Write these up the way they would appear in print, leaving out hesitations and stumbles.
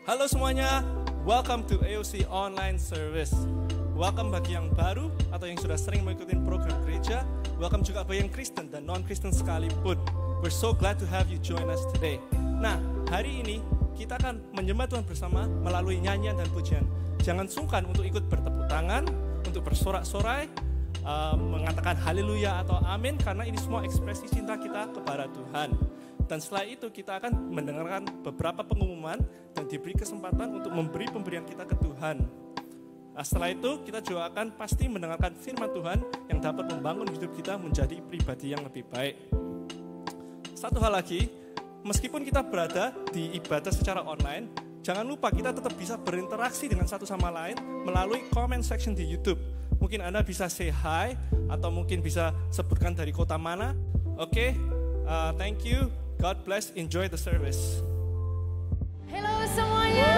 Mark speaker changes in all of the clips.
Speaker 1: Halo semuanya, welcome to AOC Online Service. Welcome bagi yang baru atau yang sudah sering mengikuti program gereja. Welcome juga bagi yang Kristen dan non-Kristen sekalipun. We're so glad to have you join us today. Nah, hari ini kita akan menyembah Tuhan bersama melalui nyanyian dan pujian. Jangan sungkan untuk ikut bertepuk tangan, untuk bersorak-sorai, mengatakan haleluya atau amin, karena ini semua ekspresi cinta kita kepada Tuhan. Dan setelah itu kita akan mendengarkan beberapa pengumuman dan diberi kesempatan untuk memberi pemberian kita ke Tuhan. Nah, setelah itu kita juga akan pasti mendengarkan firman Tuhan yang dapat membangun hidup kita menjadi pribadi yang lebih baik. Satu hal lagi, meskipun kita berada di ibadah secara online, jangan lupa kita tetap bisa berinteraksi dengan satu sama lain melalui comment section di YouTube. Mungkin Anda bisa say hi atau mungkin bisa sebutkan dari kota mana. Oke, thank you. God bless, enjoy the service.
Speaker 2: Hello semuanya,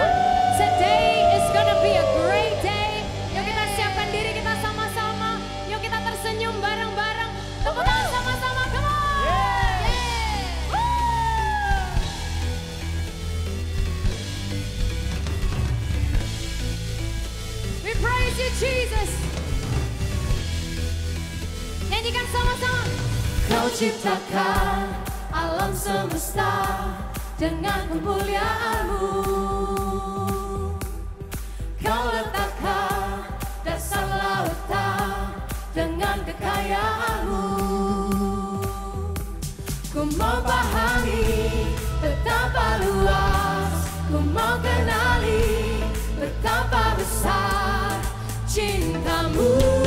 Speaker 2: today is gonna be a great day. Yuk kita siapkan diri kita sama-sama. Yuk kita tersenyum bareng-bareng. Tepuk tangan sama-sama, come on! We praise you Jesus. Nyanyikan sama-sama. Kau ciptakan alam semesta dengan kemuliaan-Mu. Kau letakkan dasar lautan dengan kekayaan-Mu. Ku mau pahami betapa luas, ku mau kenali betapa besar cinta-Mu.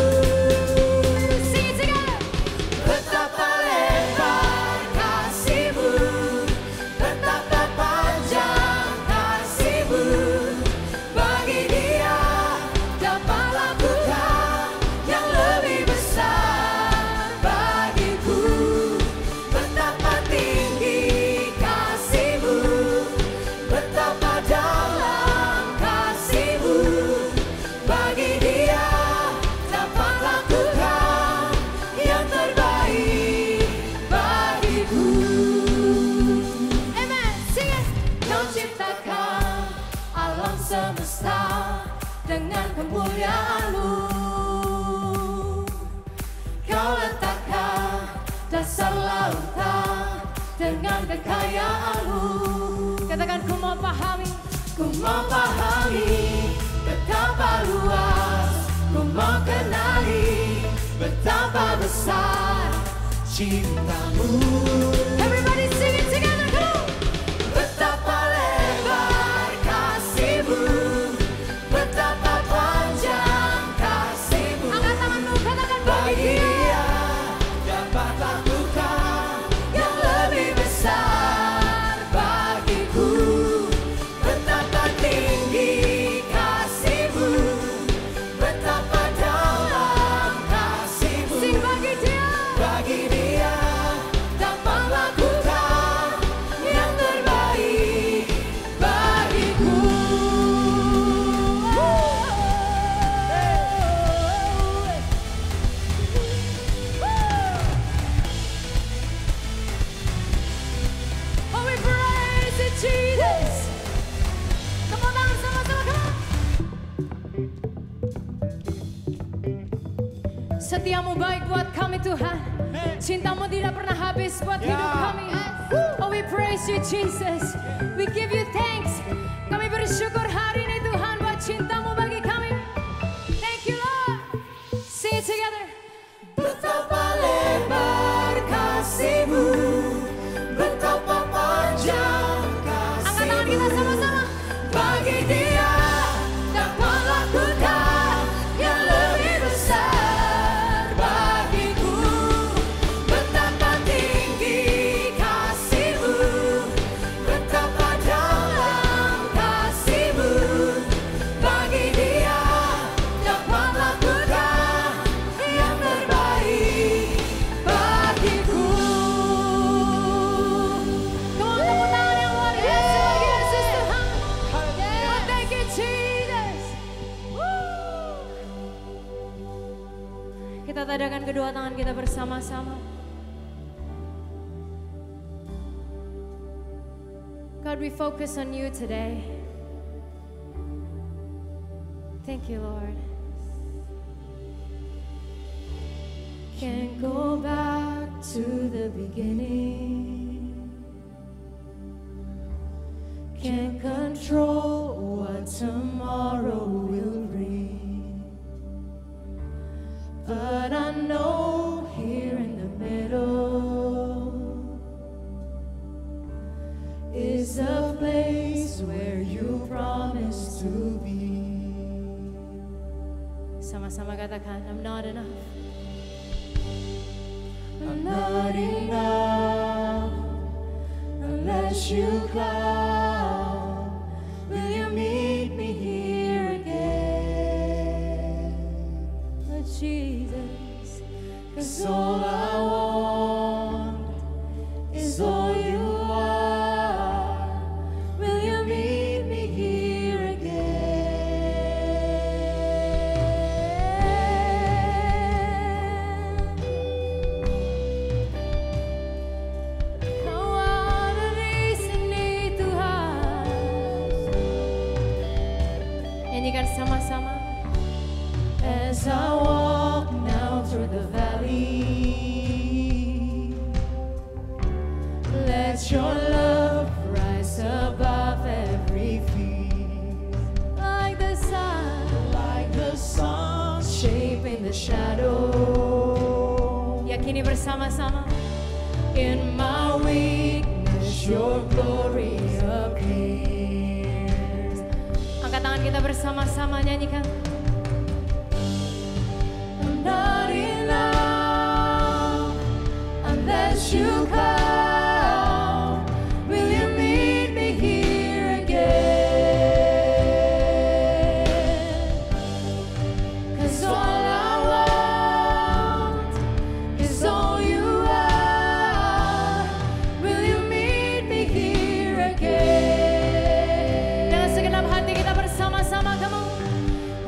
Speaker 2: Dengan kemuliaan-Mu, Kau letakkan dasar lautan dengan kekayaan-Mu. Katakan, ku mau pahami betapa luas, ku mau kenali betapa besar cinta-Mu. Everybody sing it together, come on! Betapa lebar kasih-Mu, betapa panjang kasih-Mu. Angkat tanganmu, katakan bagi Dia dapat lakukan yang lebih besar bagiku. Betapa tinggi kasih-Mu, betapa dalam kasih-Mu. Sing bagi Dia dapat lakukan yang terbaik bagiku. Oh, we praise you, Jesus. Tepuk tangan sama-sama, come on. Setiamu baik buat kami Tuhan, cintamu tidak pernah habis buat hidup kami. Oh, we praise you Jesus, we give you thanks. Kami bersyukur hari ini Tuhan buat cintamu bagi kami. Thank you Lord. Sing it together. Betapa lebar kasih-Mu, betapa panjang kasih-Mu. Angkat tangan kita sama-sama. Bagi Dia dapat lakukan yang lebih besar bagiku. Betapa tinggi kasih-Mu, betapa dalam kasih-Mu. Bagi Dia dapat lakukan yang terbaik bagiku. Come on, tepuk tangan yang luar biasa bagi Yesus Tuhan. Oh, thank you Jesus. Woo. Kita tadahkan kedua tangan kita bersama-sama. God, we focus on you today. Thank you, Lord. Can't go back to the beginning. Can't control what tomorrow will bring. But I know here in the middle is a place where you promised to be. Sama-sama katakan, I'm not enough. I'm not enough unless you come. Will you meet me here again? Oh, Jesus, 'cause all I want is all you are. Will you meet me here again? Kau ada di sini, Tuhan. Nyanyikan sama-sama. As I walk now through the valley, let your love rise above every fear. Like the sun shaping the shadow. Yakini bersama-sama. In my weakness, your glory appears. Angkat tangan kita bersama-sama nyanyikan. I'm not enough unless you come. Will you meet me here again? 'Cause all I want is all you are. Will you meet me here again? Dalam segenap hati kita bersama-sama, come on.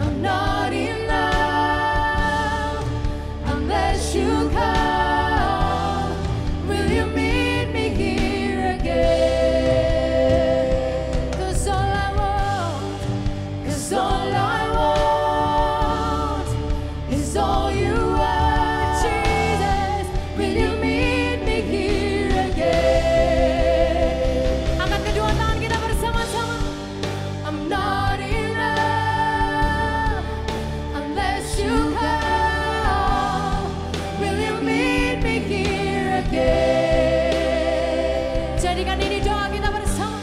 Speaker 2: I'm not enough unless you come. Will you meet me here again? 'Cause all I want is all you are. Jesus, will you meet me here again? Angkat kedua tangan kita bersama-sama. I'm not enough unless you come. Will you meet me here again? Jadikan ini doa kita bersama.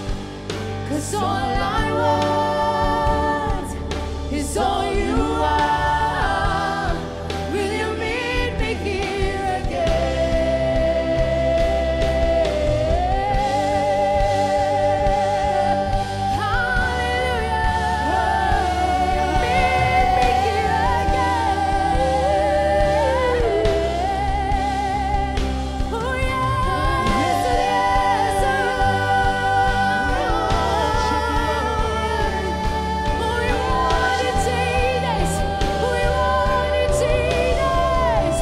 Speaker 2: 'Cause all I want is all you are. Will you meet me here again? Hallelujah. Meet me here again. Oh yes, yes, oh, we want it, Jesus. We want it, Jesus.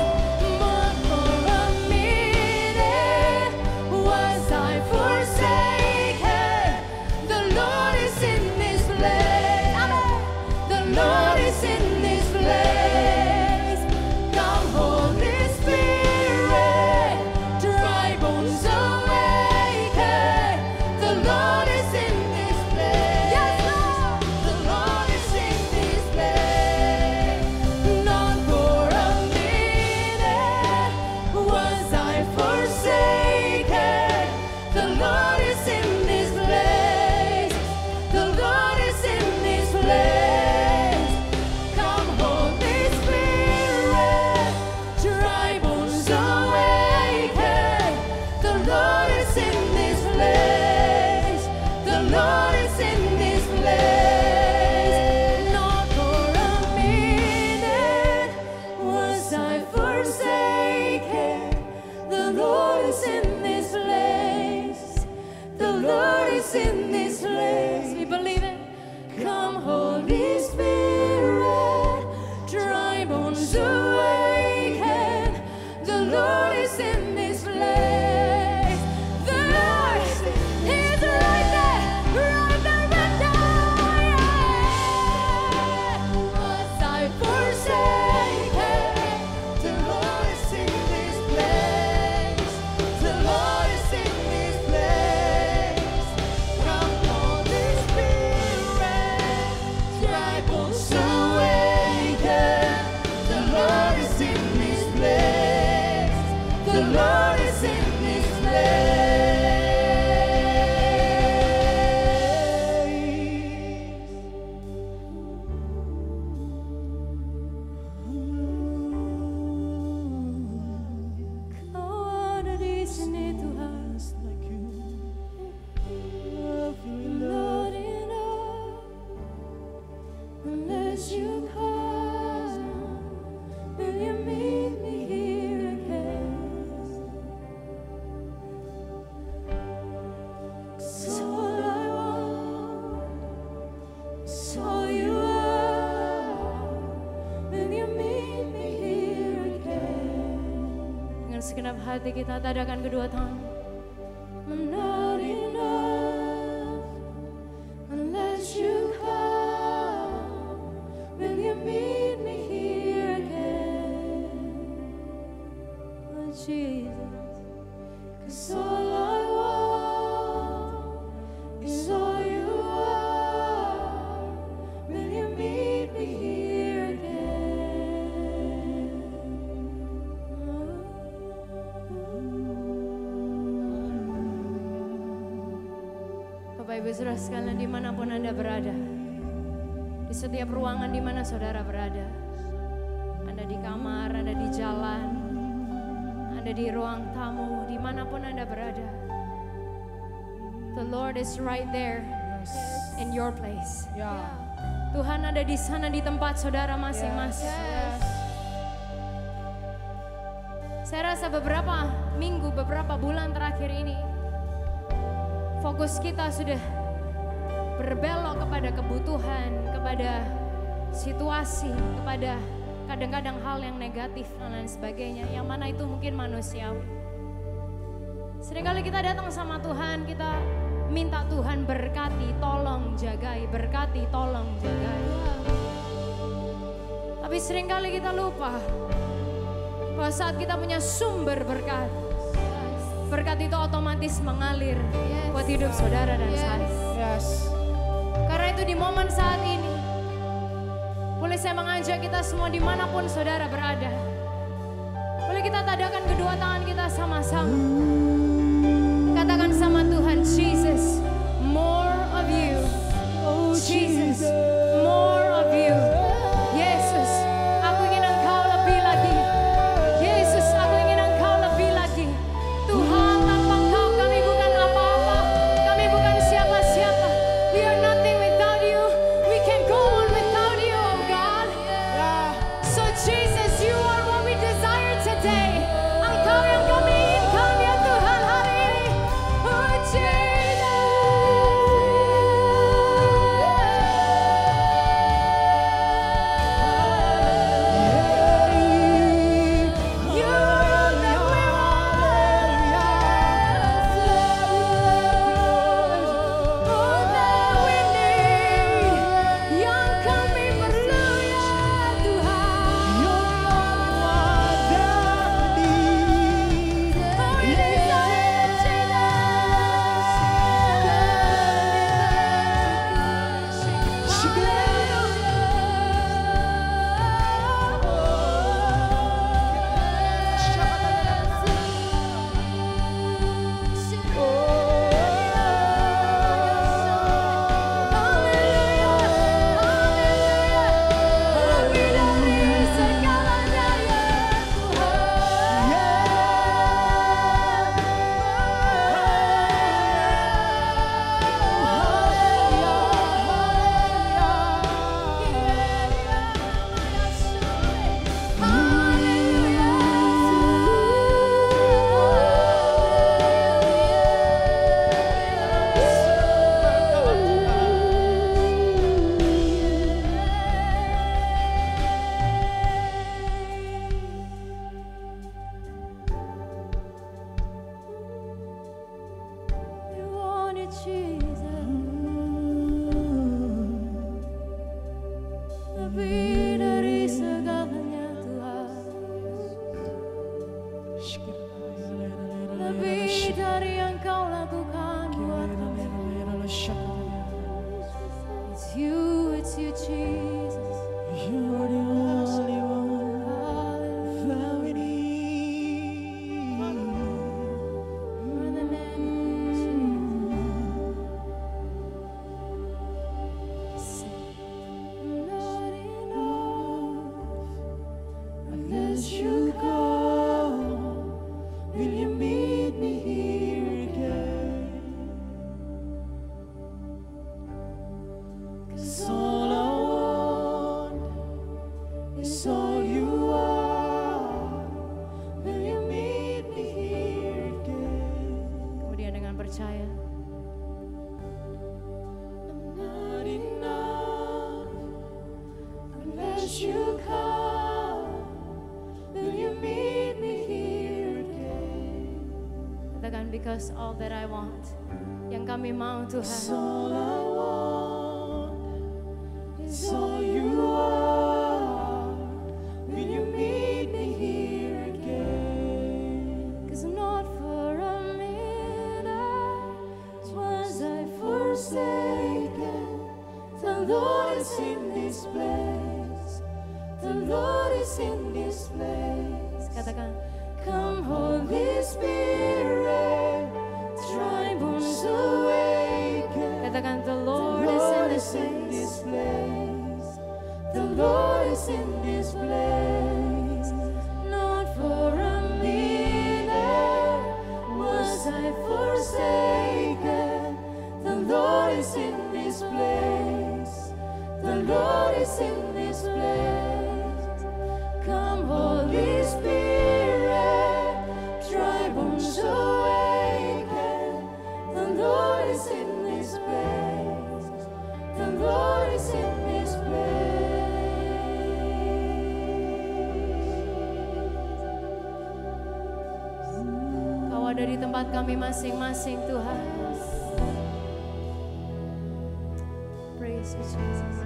Speaker 2: But for a minute was I forsaken. The Lord is in this place. Amen. The Lord is in this place. Come, Holy Spirit, dry bones awaken. The Lord is in this place. Yes, Lord. The Lord is in this place. Not for a minute was I forsaken. The Lord is in this place. The Lord is in this place. Come, Holy Spirit, dry bones awaken. The Lord is in this place. The Lord is in this place. Not for a minute was I forsaken. The Lord is in this place. The Lord is in this place. We believe it. Come, Holy Spirit, dry bones awaken. The Lord is in this place. The Lord is right there, right there, right there. Dengan segenap hati kita tadakan kedua tangan. I'm not enough unless you come. Will you meet me here again? Oh Jesus, 'cause all I want is all you are. Will you meet me here again? Bapak Ibu Saudara sekalian, dimanapun Anda berada, di setiap ruangan di mana saudara berada, Anda di kamar, Anda di jalan, Anda di ruang tamu, dimanapun Anda berada, the Lord is right there in your place. Tuhan ada di sana di tempat saudara masing-masing. Saya rasa beberapa minggu, beberapa bulan terakhir ini, fokus kita sudah berbelok kepada kebutuhan, kepada situasi, kepada kadang-kadang hal yang negatif dan lain sebagainya, yang mana itu mungkin manusiawi. Seringkali kita datang sama Tuhan, kita minta Tuhan berkati, tolong jagai, berkati, tolong jagai. Tapi seringkali kita lupa bahwa saat kita punya sumber berkat, berkat itu otomatis mengalir buat hidup saudara dan saya. Karena itu di momen saat ini, boleh saya mengajak kita semua dimanapun saudara berada, boleh kita tadakan kedua tangan kita sama-sama. Katakan sama Tuhan, Jesus, more of you. Oh Jesus, more of you. Yesus, aku ingin Engkau lebih lagi. Yesus, aku ingin Engkau lebih lagi. Tuhan, tanpa Engkau kami bukan apa-apa. Kami bukan siapa-siapa. We are nothing without you. We can go on without you, oh God. So Jesus, you are what we desire today. Engkau yang kami inginkan ya Tuhan hari ini. Oh because all that I want, yang kami mau Tuhan,
Speaker 3: all I want is all you are. Will you meet me here again?
Speaker 2: 'cause not for a minute was I forsaken.
Speaker 3: The Lord is in this place. The Lord is in this place.
Speaker 2: Katakan,
Speaker 3: Come Holy Spirit, dry bones awaken.
Speaker 2: katakan, the
Speaker 3: The
Speaker 2: Lord
Speaker 3: Lord
Speaker 2: is in this place.
Speaker 3: place. The Lord is in this place. Not for a minute was I forsaken. The Lord is in this place. The Lord is in this place. Come Holy Spirit, dry bones awaken. The Lord is in this place. The Lord is in this place.
Speaker 2: Kau ada di tempat kami masing-masing Tuhan. Praise you Jesus.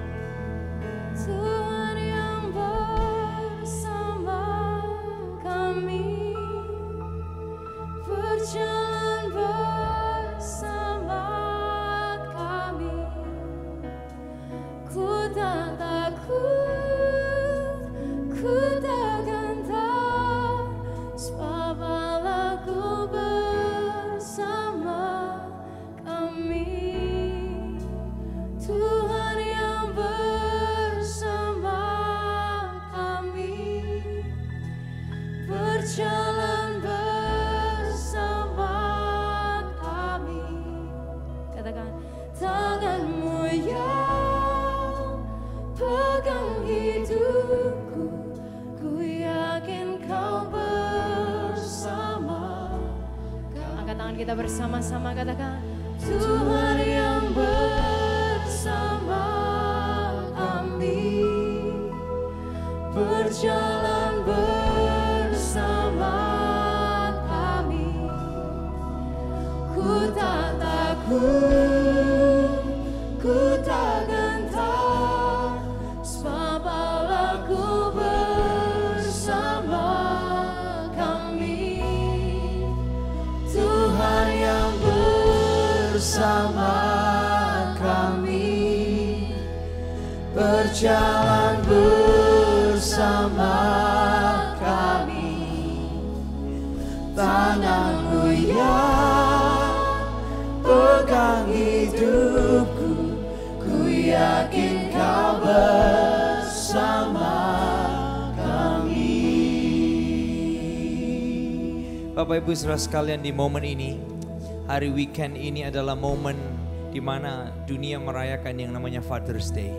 Speaker 3: Tuhan yang bersama kami, berjalan bersama kami. Ku tak takut, ku tak gentar, sebab Allah-Ku bersama kami. Tuhan yang bersama kami, berjalan bersama kami.
Speaker 2: Katakan,
Speaker 3: Tangan-Mu yang pegang hidupku, ku yakin Kau bersama kami.
Speaker 2: angkat tangan kita bersama-sama, katakan,
Speaker 3: Tuhan yang bersama kami, berjalan bersama kami. Ku tak takut, ku tak gentar, sebab Allah-Ku bersama kami. Tuhan yang bersama kami, berjalan bersama kami. Tangan-Mu yang pegang hidupku, ku yakin Kau bersama kami.
Speaker 4: Bapak Ibu Saudara sekalian, di momen ini, hari weekend ini adalah momen di mana dunia merayakan yang namanya Father's Day.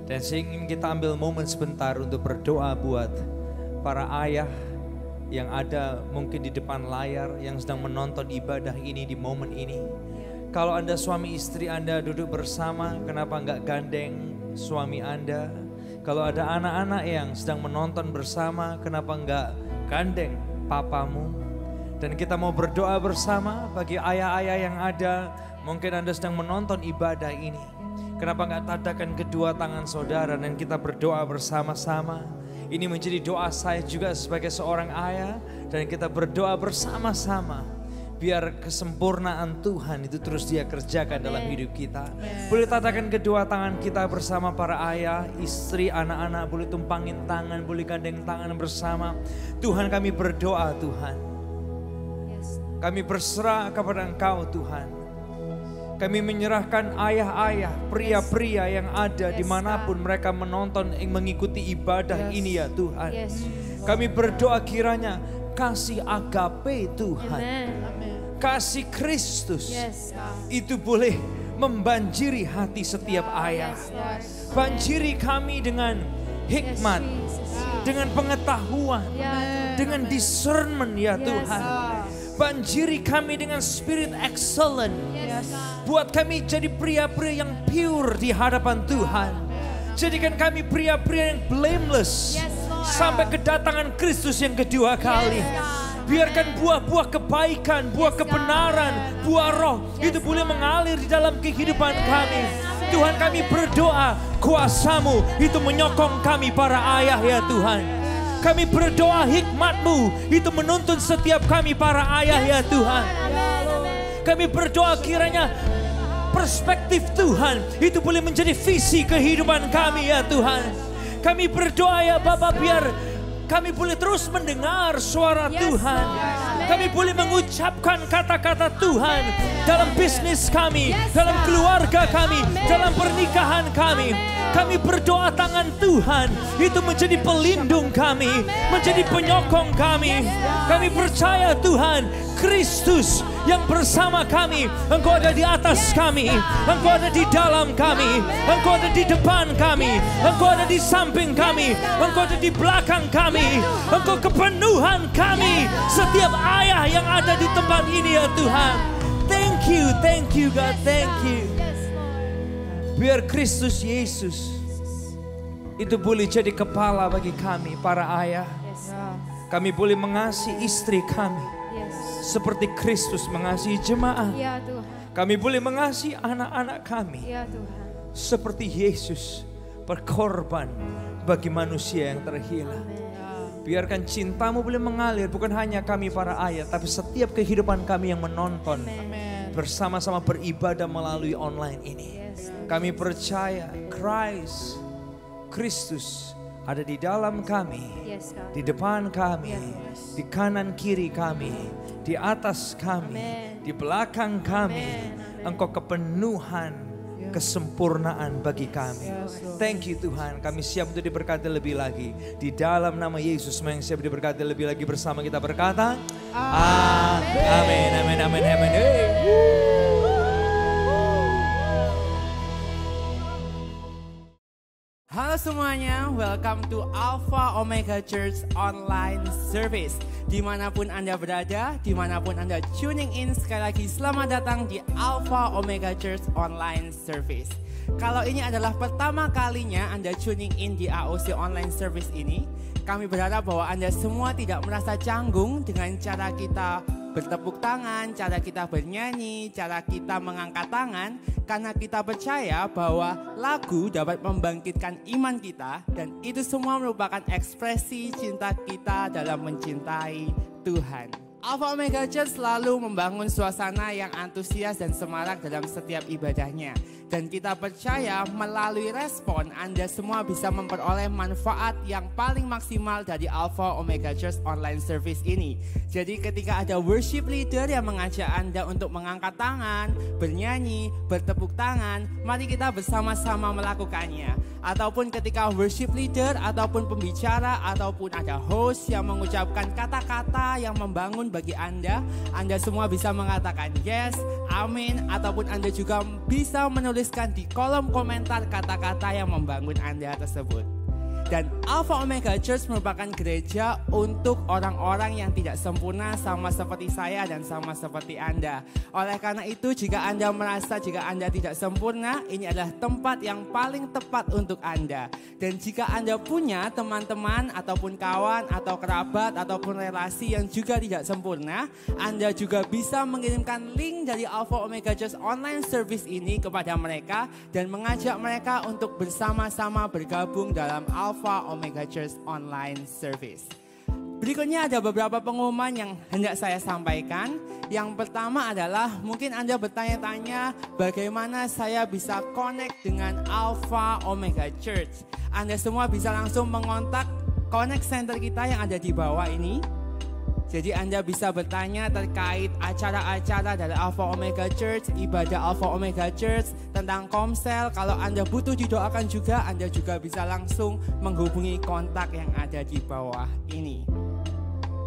Speaker 4: Dan saya ingin kita ambil momen sebentar untuk berdoa buat para ayah yang ada mungkin di depan layar, yang sedang menonton ibadah ini di momen ini. Kalau Anda suami istri Anda duduk bersama, kenapa enggak gandeng suami Anda? Kalau ada anak-anak yang sedang menonton bersama, kenapa enggak gandeng papamu? Dan kita mau berdoa bersama bagi ayah-ayah yang ada, mungkin Anda sedang menonton ibadah ini. Kenapa enggak tadakan kedua tangan saudara dan kita berdoa bersama-sama. Ini menjadi doa saya juga sebagai seorang ayah, dan kita berdoa bersama-sama. Biar kesempurnaan Tuhan itu terus Dia kerjakan dalam hidup kita. Boleh tatakan kedua tangan kita bersama para ayah, istri, anak-anak. Boleh tumpangin tangan, boleh gandeng tangan bersama. Tuhan, kami berdoa Tuhan. Kami berserah kepada Engkau Tuhan. Kami menyerahkan ayah-ayah, pria-pria yang ada dimanapun mereka menonton, mengikuti ibadah ini ya Tuhan. Kami berdoa kiranya kasih agape Tuhan. Kasih Kristus itu boleh membanjiri hati setiap ayah. Banjiri kami dengan hikmat, dengan pengetahuan, dengan discernment ya Tuhan. Banjiri kami dengan spirit excellent. Buat kami jadi pria-pria yang pure di hadapan Tuhan. Jadikan kami pria-pria yang blameless sampai kedatangan Kristus yang kedua kali. Biarkan buah-buah kebaikan, buah kebenaran, buah roh itu boleh mengalir di dalam kehidupan kami. Tuhan, kami berdoa kuasa-Mu itu menyokong kami para ayah ya Tuhan. Kami berdoa hikmat-Mu itu menuntun setiap kami para ayah ya Tuhan. Kami berdoa kiranya perspektif Tuhan itu boleh menjadi visi kehidupan kami ya Tuhan. Kami berdoa ya Bapa, biar kami boleh terus mendengar suara Tuhan. Kami boleh mengucapkan kata-kata Tuhan dalam bisnis kami, dalam keluarga kami, dalam pernikahan kami. Kami berdoa tangan Tuhan itu menjadi pelindung kami, menjadi penyokong kami. Kami percaya Tuhan, Kristus yang bersama kami. Engkau ada di atas kami, Engkau ada di dalam kami, Engkau ada di depan kami, Engkau ada di samping kami, Engkau ada di belakang kami. Engkau kepenuhan kami, setiap ayah yang ada di tempat ini ya Tuhan. Thank you God, thank you. Biar Kristus Yesus itu boleh jadi kepala bagi kami para ayah. Kami boleh mengasihi istri kami seperti Kristus mengasihi jemaat.
Speaker 2: Ya Tuhan.
Speaker 4: Kami boleh mengasihi anak-anak kami
Speaker 2: Ya Tuhan.
Speaker 4: seperti Yesus berkorban bagi manusia yang terhilang. Biarkan cinta-Mu boleh mengalir bukan hanya kami para ayah, tapi setiap kehidupan kami yang menonton bersama-sama beribadah melalui online ini. Kami percaya Kristus ada di dalam kami, di depan kami, di kanan kiri kami, di atas kami, di belakang kami. Engkau kepenuhan, kesempurnaan bagi kami. Thank you Tuhan, kami siap untuk diberkati lebih lagi. Di dalam nama Yesus, yang siap diberkati lebih lagi bersama kita berkata, amin, amin, amin, amin.
Speaker 5: Halo semuanya, welcome to Alpha Omega Church Online Service. Dimanapun Anda berada, dimanapun Anda tuning in, sekali lagi selamat datang di Alpha Omega Church Online Service. Kalau ini adalah pertama kalinya Anda tuning in di AOC Online Service ini, kami berharap bahwa Anda semua tidak merasa canggung dengan cara kita bertepuk tangan, cara kita bernyanyi, cara kita mengangkat tangan, karena kita percaya bahwa lagu dapat membangkitkan iman kita dan itu semua merupakan ekspresi cinta kita dalam mencintai Tuhan. Alpha Omega Church selalu membangun suasana yang antusias dan semarak dalam setiap ibadahnya. Dan kita percaya melalui respon Anda semua bisa memperoleh manfaat yang paling maksimal dari Alpha Omega Church Online Service ini. Jadi ketika ada worship leader yang mengajak Anda untuk mengangkat tangan, bernyanyi, bertepuk tangan, mari kita bersama-sama melakukannya. Ataupun ketika worship leader, ataupun pembicara, ataupun ada host yang mengucapkan kata-kata yang membangun bagi Anda semua bisa mengatakan yes, amin, ataupun Anda juga bisa menuliskan di kolom komentar kata-kata yang membangun Anda tersebut. Dan Alpha Omega Church merupakan gereja untuk orang-orang yang tidak sempurna sama seperti saya dan sama seperti Anda. Oleh karena itu jika Anda merasa jika Anda tidak sempurna, ini adalah tempat yang paling tepat untuk Anda. Dan jika Anda punya teman-teman ataupun kawan atau kerabat ataupun relasi yang juga tidak sempurna, Anda juga bisa mengirimkan link dari Alpha Omega Church Online Service ini kepada mereka dan mengajak mereka untuk bersama-sama bergabung dalam Alpha Omega Church Online Service. Berikutnya ada beberapa pengumuman yang hendak saya sampaikan. Yang pertama adalah mungkin Anda bertanya-tanya bagaimana saya bisa connect dengan Alpha Omega Church. Anda semua bisa langsung mengontak connect center kita yang ada di bawah ini. Jadi Anda bisa bertanya terkait acara-acara dari Alpha Omega Church, ibadah Alpha Omega Church, tentang komsel. Kalau Anda butuh didoakan juga, Anda juga bisa langsung menghubungi kontak yang ada di bawah ini.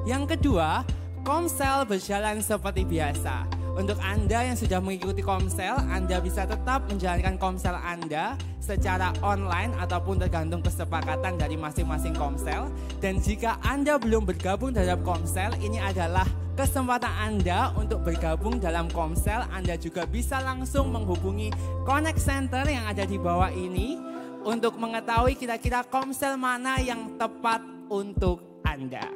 Speaker 5: Yang kedua, komsel berjalan seperti biasa. Untuk Anda yang sudah mengikuti komsel, Anda bisa tetap menjalankan komsel Anda secara online ataupun tergantung kesepakatan dari masing-masing komsel. Dan jika Anda belum bergabung dalam komsel, ini adalah kesempatan Anda untuk bergabung dalam komsel. Anda juga bisa langsung menghubungi Connect Center yang ada di bawah ini untuk mengetahui kira-kira komsel mana yang tepat untuk Anda.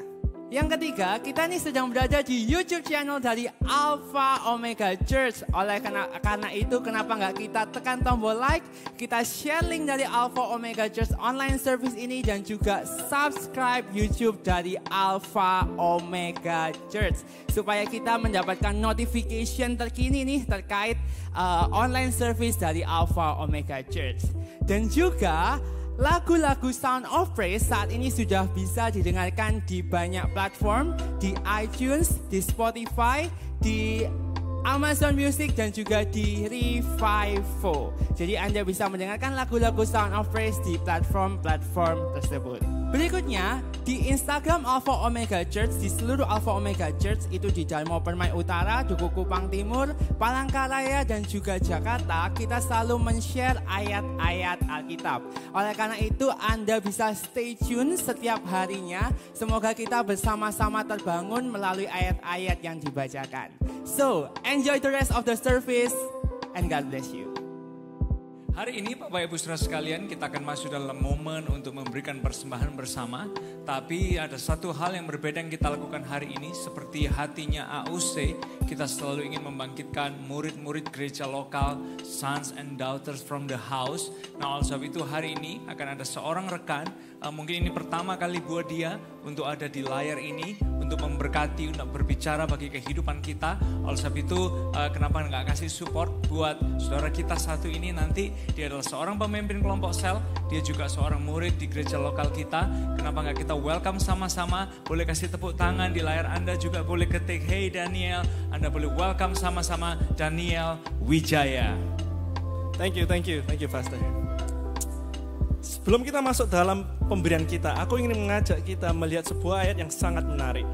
Speaker 5: Yang ketiga, kita nih sedang berada di YouTube channel dari Alpha Omega Church. Oleh karena itu, kenapa nggak kita tekan tombol like, kita share link dari Alpha Omega Church online service ini dan juga subscribe YouTube dari Alpha Omega Church supaya kita mendapatkan notification terkini nih terkait online service dari Alpha Omega Church. Dan juga lagu-lagu Sound of Praise saat ini sudah bisa didengarkan di banyak platform, di iTunes, di Spotify, di Amazon Music dan juga di Revivo. Jadi Anda bisa mendengarkan lagu-lagu Sound of Praise di platform-platform tersebut. Berikutnya, di Instagram Alpha Omega Church, di seluruh Alpha Omega Church itu di Darmo Permai Utara, Duku Kupang Timur, Palangkaraya dan juga Jakarta, kita selalu men-share ayat-ayat Alkitab. Oleh karena itu Anda bisa stay tune setiap harinya. Semoga kita bersama-sama terbangun melalui ayat-ayat yang dibacakan. So, enjoy the rest of the service and God bless you.
Speaker 4: Hari ini Bapak Ibu Saudara sekalian, kita akan masuk dalam momen untuk memberikan persembahan bersama. Tapi ada satu hal yang berbeda yang kita lakukan hari ini. Seperti hatinya AUC, kita selalu ingin membangkitkan murid-murid gereja lokal, sons and daughters from the house. Nah, oleh sebab itu hari ini akan ada seorang rekan, mungkin ini pertama kali buat dia untuk ada di layar ini, untuk memberkati, untuk berbicara bagi kehidupan kita. Oleh sebab itu, kenapa nggak kasih support buat saudara kita satu ini nanti. Dia adalah seorang pemimpin kelompok sel, dia juga seorang murid di gereja lokal kita. Kenapa nggak kita welcome sama-sama? Boleh kasih tepuk tangan di layar Anda, juga boleh ketik hey Daniel. Anda boleh welcome sama-sama Daniel Wijaya.
Speaker 1: Thank you Pastor. Sebelum kita masuk dalam pemberian kita, aku ingin mengajak kita melihat sebuah ayat yang sangat menarik.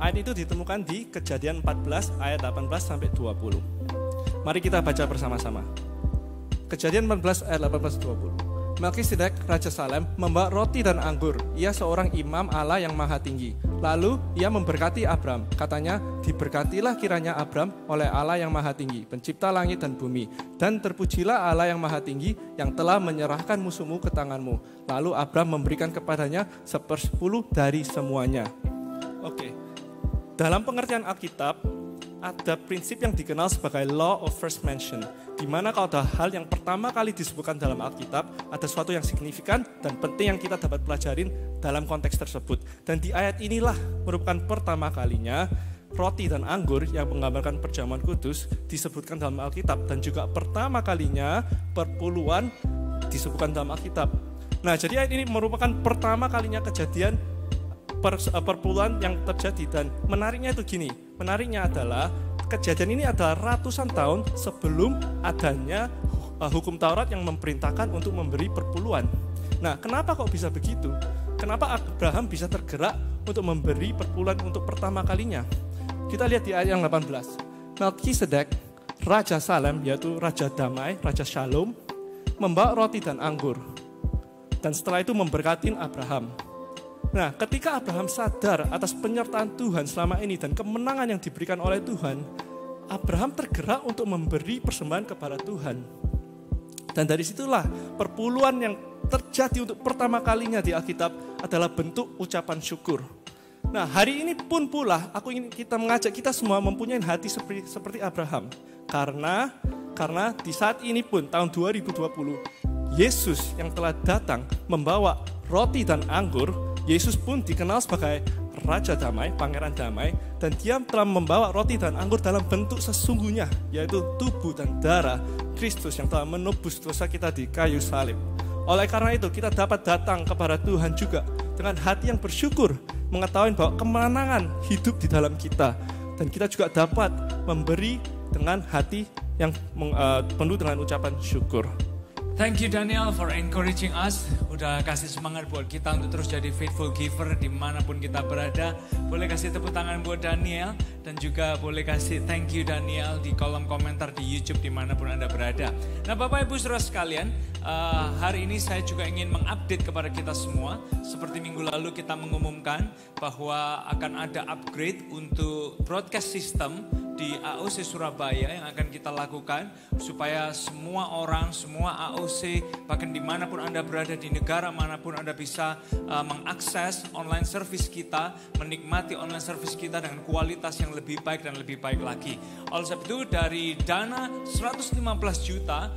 Speaker 1: Ayat itu ditemukan di Kejadian 14 ayat 18 sampai 20. Mari kita baca bersama-sama. Kejadian 14 ayat 18-20. Melkisedek, Raja Salem, membawa roti dan anggur. Ia seorang imam Allah yang maha tinggi. Lalu ia memberkati Abram. Katanya, diberkatilah kiranya Abram oleh Allah yang maha tinggi, pencipta langit dan bumi. Dan terpujilah Allah yang maha tinggi yang telah menyerahkan musuhmu ke tanganmu. Lalu Abram memberikan kepadanya 1/10 dari semuanya. Oke. Dalam pengertian Alkitab, ada prinsip yang dikenal sebagai law of first mention, di mana kalau ada hal yang pertama kali disebutkan dalam Alkitab, ada sesuatu yang signifikan dan penting yang kita dapat pelajarin dalam konteks tersebut. Dan di ayat inilah merupakan pertama kalinya roti dan anggur yang menggambarkan perjamuan kudus disebutkan dalam Alkitab, dan juga pertama kalinya perpuluhan disebutkan dalam Alkitab. Nah, jadi ayat ini merupakan pertama kalinya kejadian perpuluhan yang terjadi, dan menariknya itu gini. Menariknya adalah kejadian ini adalah ratusan tahun sebelum adanya hukum Taurat yang memerintahkan untuk memberi perpuluhan. Nah, kenapa kok bisa begitu? Kenapa Abraham bisa tergerak untuk memberi perpuluhan untuk pertama kalinya? Kita lihat di ayat yang 18. Melkisedek, Raja Salem, yaitu Raja Damai, Raja Shalom, membawa roti dan anggur. Dan setelah itu memberkati Abraham. Nah, ketika Abraham sadar atas penyertaan Tuhan selama ini dan kemenangan yang diberikan oleh Tuhan, Abraham tergerak untuk memberi persembahan kepada Tuhan. Dan dari situlah perpuluhan yang terjadi untuk pertama kalinya di Alkitab adalah bentuk ucapan syukur. Nah, hari ini pun pula aku ingin kita mengajak kita semua mempunyai hati seperti Abraham. Karena di saat ini pun tahun 2020, Yesus yang telah datang membawa roti dan anggur. Yesus pun dikenal sebagai Raja Damai, Pangeran Damai, dan dia telah membawa roti dan anggur dalam bentuk sesungguhnya, yaitu tubuh dan darah Kristus yang telah menebus dosa kita di kayu salib. Oleh karena itu, kita dapat datang kepada Tuhan juga dengan hati yang bersyukur, mengetahui bahwa kemenangan hidup di dalam kita, dan kita juga dapat memberi dengan hati yang penuh dengan ucapan syukur.
Speaker 4: Thank you Daniel for encouraging us. Udah kasih semangat buat kita untuk terus jadi faithful giver dimanapun kita berada. Boleh kasih tepuk tangan buat Daniel. Dan juga boleh kasih thank you Daniel di kolom komentar di YouTube dimanapun Anda berada. Nah Bapak Ibu Saudara sekalian, hari ini saya juga ingin mengupdate kepada kita semua. Seperti minggu lalu kita mengumumkan bahwa akan ada upgrade untuk broadcast system di AOC Surabaya yang akan kita lakukan supaya semua orang, semua AOC, bahkan dimanapun Anda berada, di negara manapun Anda bisa mengakses online service kita, menikmati online service kita dengan kualitas yang lebih baik dan lebih baik lagi. Oleh sebab itu dari dana 115 juta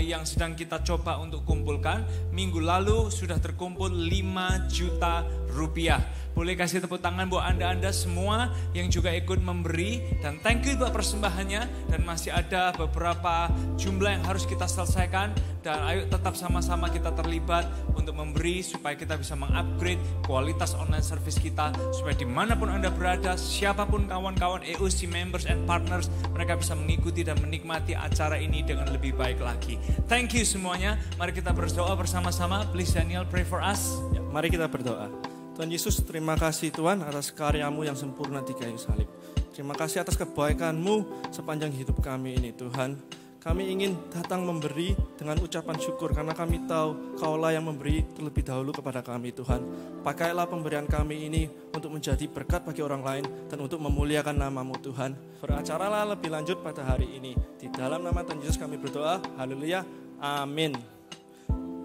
Speaker 4: yang sedang kita coba untuk kumpulkan, minggu lalu sudah terkumpul 5 juta rupiah. Boleh kasih tepuk tangan buat Anda-Anda semua yang juga ikut memberi. Dan thank you buat persembahannya. Dan masih ada beberapa jumlah yang harus kita selesaikan. Dan ayo tetap sama-sama kita terlibat untuk memberi supaya kita bisa mengupgrade kualitas online service kita. Supaya dimanapun Anda berada, siapapun kawan-kawan AOC members and partners, mereka bisa mengikuti dan menikmati acara ini dengan lebih baik lagi. Thank you semuanya. Mari kita berdoa bersama-sama. Please Daniel, pray for us.
Speaker 1: Ya, mari kita berdoa. Tuhan Yesus, terima kasih Tuhan atas karya-Mu yang sempurna di kayu salib. Terima kasih atas kebaikan-Mu sepanjang hidup kami ini Tuhan. Kami ingin datang memberi dengan ucapan syukur karena kami tahu Kaulah yang memberi terlebih dahulu kepada kami Tuhan. Pakailah pemberian kami ini untuk menjadi berkat bagi orang lain dan untuk memuliakan nama-Mu Tuhan. Beracaralah lebih lanjut pada hari ini. Di dalam nama Tuhan Yesus kami berdoa. Haleluya. Amin.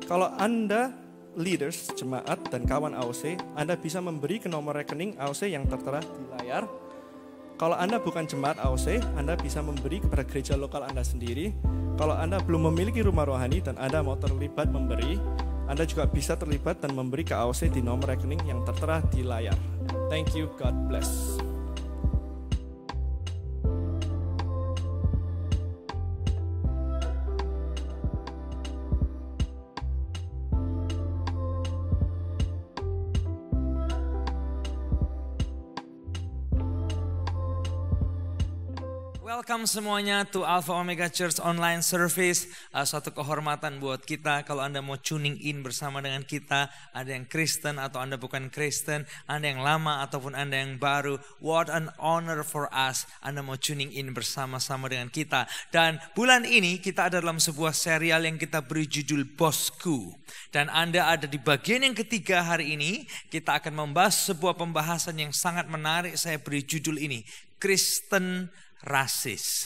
Speaker 1: Kalau Anda leaders, jemaat, dan kawan AOC, Anda bisa memberi ke nomor rekening AOC yang tertera di layar. Kalau Anda bukan jemaat AOC, Anda bisa memberi kepada gereja lokal Anda sendiri. Kalau Anda belum memiliki rumah rohani dan Anda mau terlibat memberi, Anda juga bisa terlibat dan memberi ke AOC di nomor rekening yang tertera di layar. Thank you, God bless.
Speaker 4: Welcome semuanya to Alpha Omega Church Online Service. Suatu kehormatan buat kita kalau Anda mau tuning in bersama dengan kita. Ada yang Kristen atau Anda bukan Kristen, Anda yang lama ataupun Anda yang baru. What an honor for us Anda mau tuning in bersama-sama dengan kita. Dan bulan ini kita ada dalam sebuah serial yang kita beri judul Bosku. Dan Anda ada di bagian yang ketiga hari ini. Kita akan membahas sebuah pembahasan yang sangat menarik. Saya beri judul ini, Kristen rasis.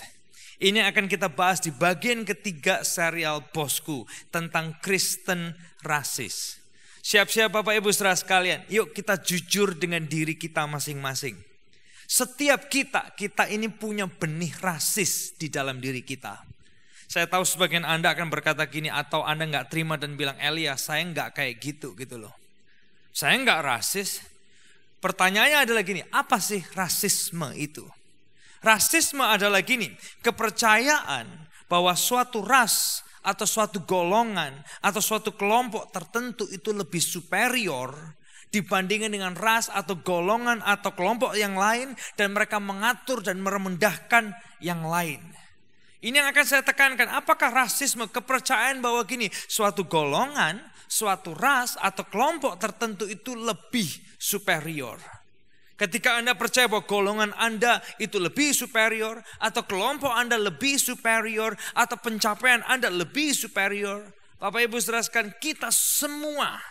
Speaker 4: Ini akan kita bahas di bagian ketiga serial Bosku tentang Kristen rasis. Siap-siap Bapak Ibu Saudara sekalian, yuk kita jujur dengan diri kita masing-masing. Setiap kita ini punya benih rasis di dalam diri kita. Saya tahu sebagian Anda akan berkata gini, atau Anda gak terima dan bilang, Elia saya gak kayak gitu loh. Saya gak rasis. Pertanyaannya adalah gini, apa sih rasisme itu? Rasisme adalah gini, kepercayaan bahwa suatu ras atau suatu golongan atau suatu kelompok tertentu itu lebih superior dibandingkan dengan ras atau golongan atau kelompok yang lain, dan mereka mengatur dan merendahkan yang lain. Ini yang akan saya tekankan, apakah rasisme kepercayaan bahwa gini, suatu golongan, suatu ras atau kelompok tertentu itu lebih superior. Ketika Anda percaya bahwa golongan Anda itu lebih superior, atau kelompok Anda lebih superior, atau pencapaian Anda lebih superior, Bapak Ibu Saudara sekalian, kita semua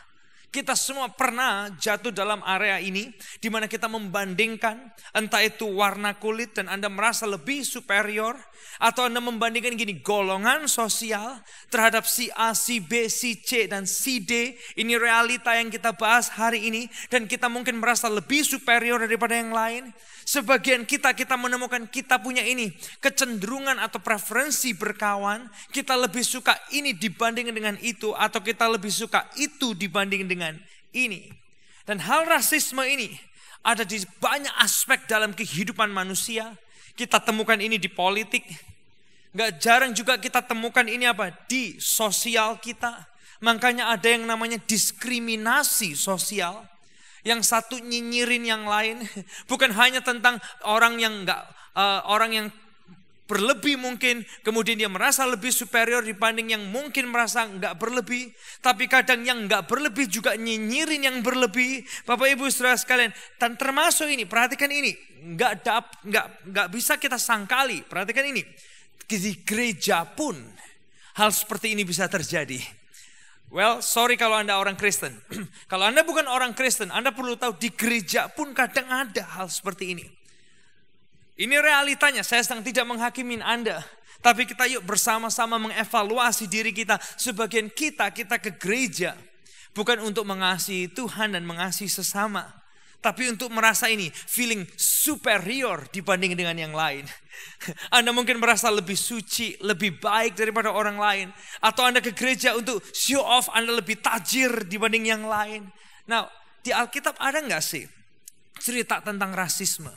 Speaker 4: pernah jatuh dalam area ini, di mana kita membandingkan, entah itu warna kulit dan Anda merasa lebih superior, atau Anda membandingkan gini, golongan sosial terhadap si A, si B, si C, dan si D. Ini realita yang kita bahas hari ini, dan kita mungkin merasa lebih superior daripada yang lain. Sebagian kita menemukan kita punya ini, kecenderungan atau preferensi berkawan. Kita lebih suka ini dibandingkan dengan itu, atau kita lebih suka itu dibandingkan dengan ini. Dan hal rasisme ini ada di banyak aspek dalam kehidupan manusia. Kita temukan ini di politik. Gak jarang juga kita temukan ini di sosial kita. Makanya ada yang namanya diskriminasi sosial. Yang satu nyinyirin yang lain. Bukan hanya tentang orang yang berlebih mungkin, kemudian dia merasa lebih superior dibanding yang mungkin merasa nggak berlebih. Tapi kadang yang nggak berlebih juga nyinyirin yang berlebih. Bapak Ibu Saudara sekalian, dan termasuk ini, perhatikan ini, nggak bisa kita sangkali. Perhatikan ini, di gereja pun hal seperti ini bisa terjadi. Well, sorry kalau Anda orang Kristen. Kalau Anda bukan orang Kristen, Anda perlu tahu di gereja pun kadang ada hal seperti ini. Ini realitanya, saya sedang tidak menghakimi Anda. Tapi kita yuk bersama-sama mengevaluasi diri kita. Sebagian kita ke gereja. Bukan untuk mengasihi Tuhan dan mengasihi sesama. Tapi untuk merasa ini, feeling superior dibanding dengan yang lain. Anda mungkin merasa lebih suci, lebih baik daripada orang lain. Atau Anda ke gereja untuk show off, Anda lebih tajir dibanding yang lain. Nah, di Alkitab ada nggak sih cerita tentang rasisme?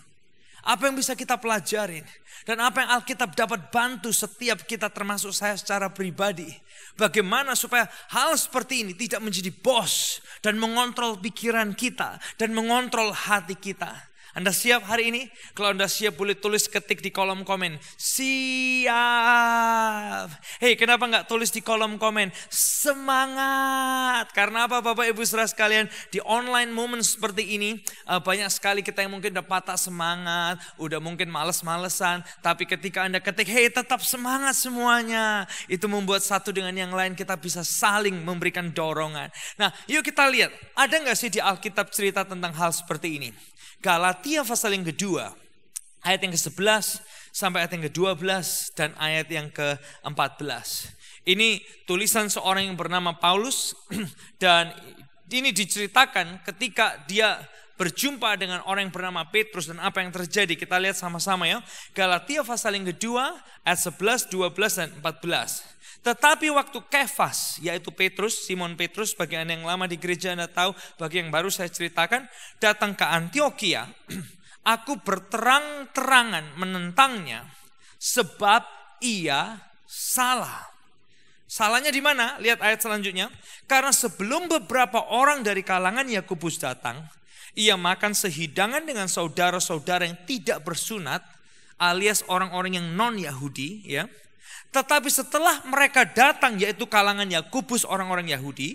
Speaker 4: Apa yang bisa kita pelajarin? Dan apa yang Alkitab dapat bantu setiap kita termasuk saya secara pribadi. Bagaimana supaya hal seperti ini tidak menjadi bos dan mengontrol pikiran kita dan mengontrol hati kita. Anda siap hari ini? Kalau Anda siap boleh tulis ketik di kolom komen. Siap. Hei, kenapa nggak tulis di kolom komen? Semangat. Karena apa Bapak Ibu Saudara sekalian? Di online moment seperti ini banyak sekali kita yang mungkin udah patah semangat. Udah mungkin males-malesan. Tapi ketika Anda ketik, hei tetap semangat semuanya. Itu membuat satu dengan yang lain kita bisa saling memberikan dorongan. Nah yuk kita lihat. Ada nggak sih di Alkitab cerita tentang hal seperti ini? Galatia pasal yang kedua, ayat yang ke-11 sampai ayat yang ke-12 dan ayat yang ke-14. Ini tulisan seorang yang bernama Paulus dan ini diceritakan ketika dia berjumpa dengan orang yang bernama Petrus dan apa yang terjadi. Kita lihat sama-sama ya. Galatia pasal yang kedua, ayat 11, 12 dan 14. Tetapi waktu Kefas, yaitu Petrus, Simon Petrus, bagi Anda yang lama di gereja Anda tahu, bagi yang baru saya ceritakan, datang ke Antioquia, aku berterang-terangan menentangnya sebab ia salah. Salahnya di mana? Lihat ayat selanjutnya. Karena sebelum beberapa orang dari kalangan Yakobus datang, ia makan sehidangan dengan saudara-saudara yang tidak bersunat, alias orang-orang yang non-Yahudi, ya. Tetapi setelah mereka datang, yaitu kalangan Yakobus orang-orang Yahudi,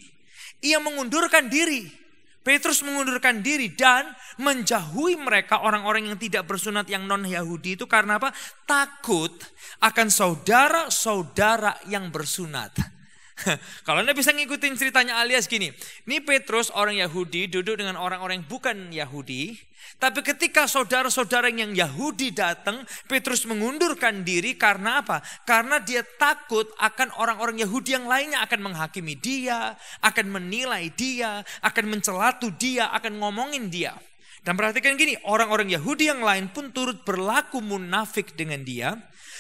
Speaker 4: ia mengundurkan diri. Petrus mengundurkan diri dan menjauhi mereka orang-orang yang tidak bersunat yang non-Yahudi itu karena apa? Takut akan saudara-saudara yang bersunat. Kalau Anda bisa ngikutin ceritanya alias gini. Ini Petrus orang Yahudi duduk dengan orang-orang yang bukan Yahudi. Tapi ketika saudara-saudara yang Yahudi datang, Petrus mengundurkan diri karena apa? Karena dia takut akan orang-orang Yahudi yang lainnya akan menghakimi dia, akan menilai dia, akan mencelatu dia, akan ngomongin dia. Dan perhatikan gini, orang-orang Yahudi yang lain pun turut berlaku munafik dengan dia.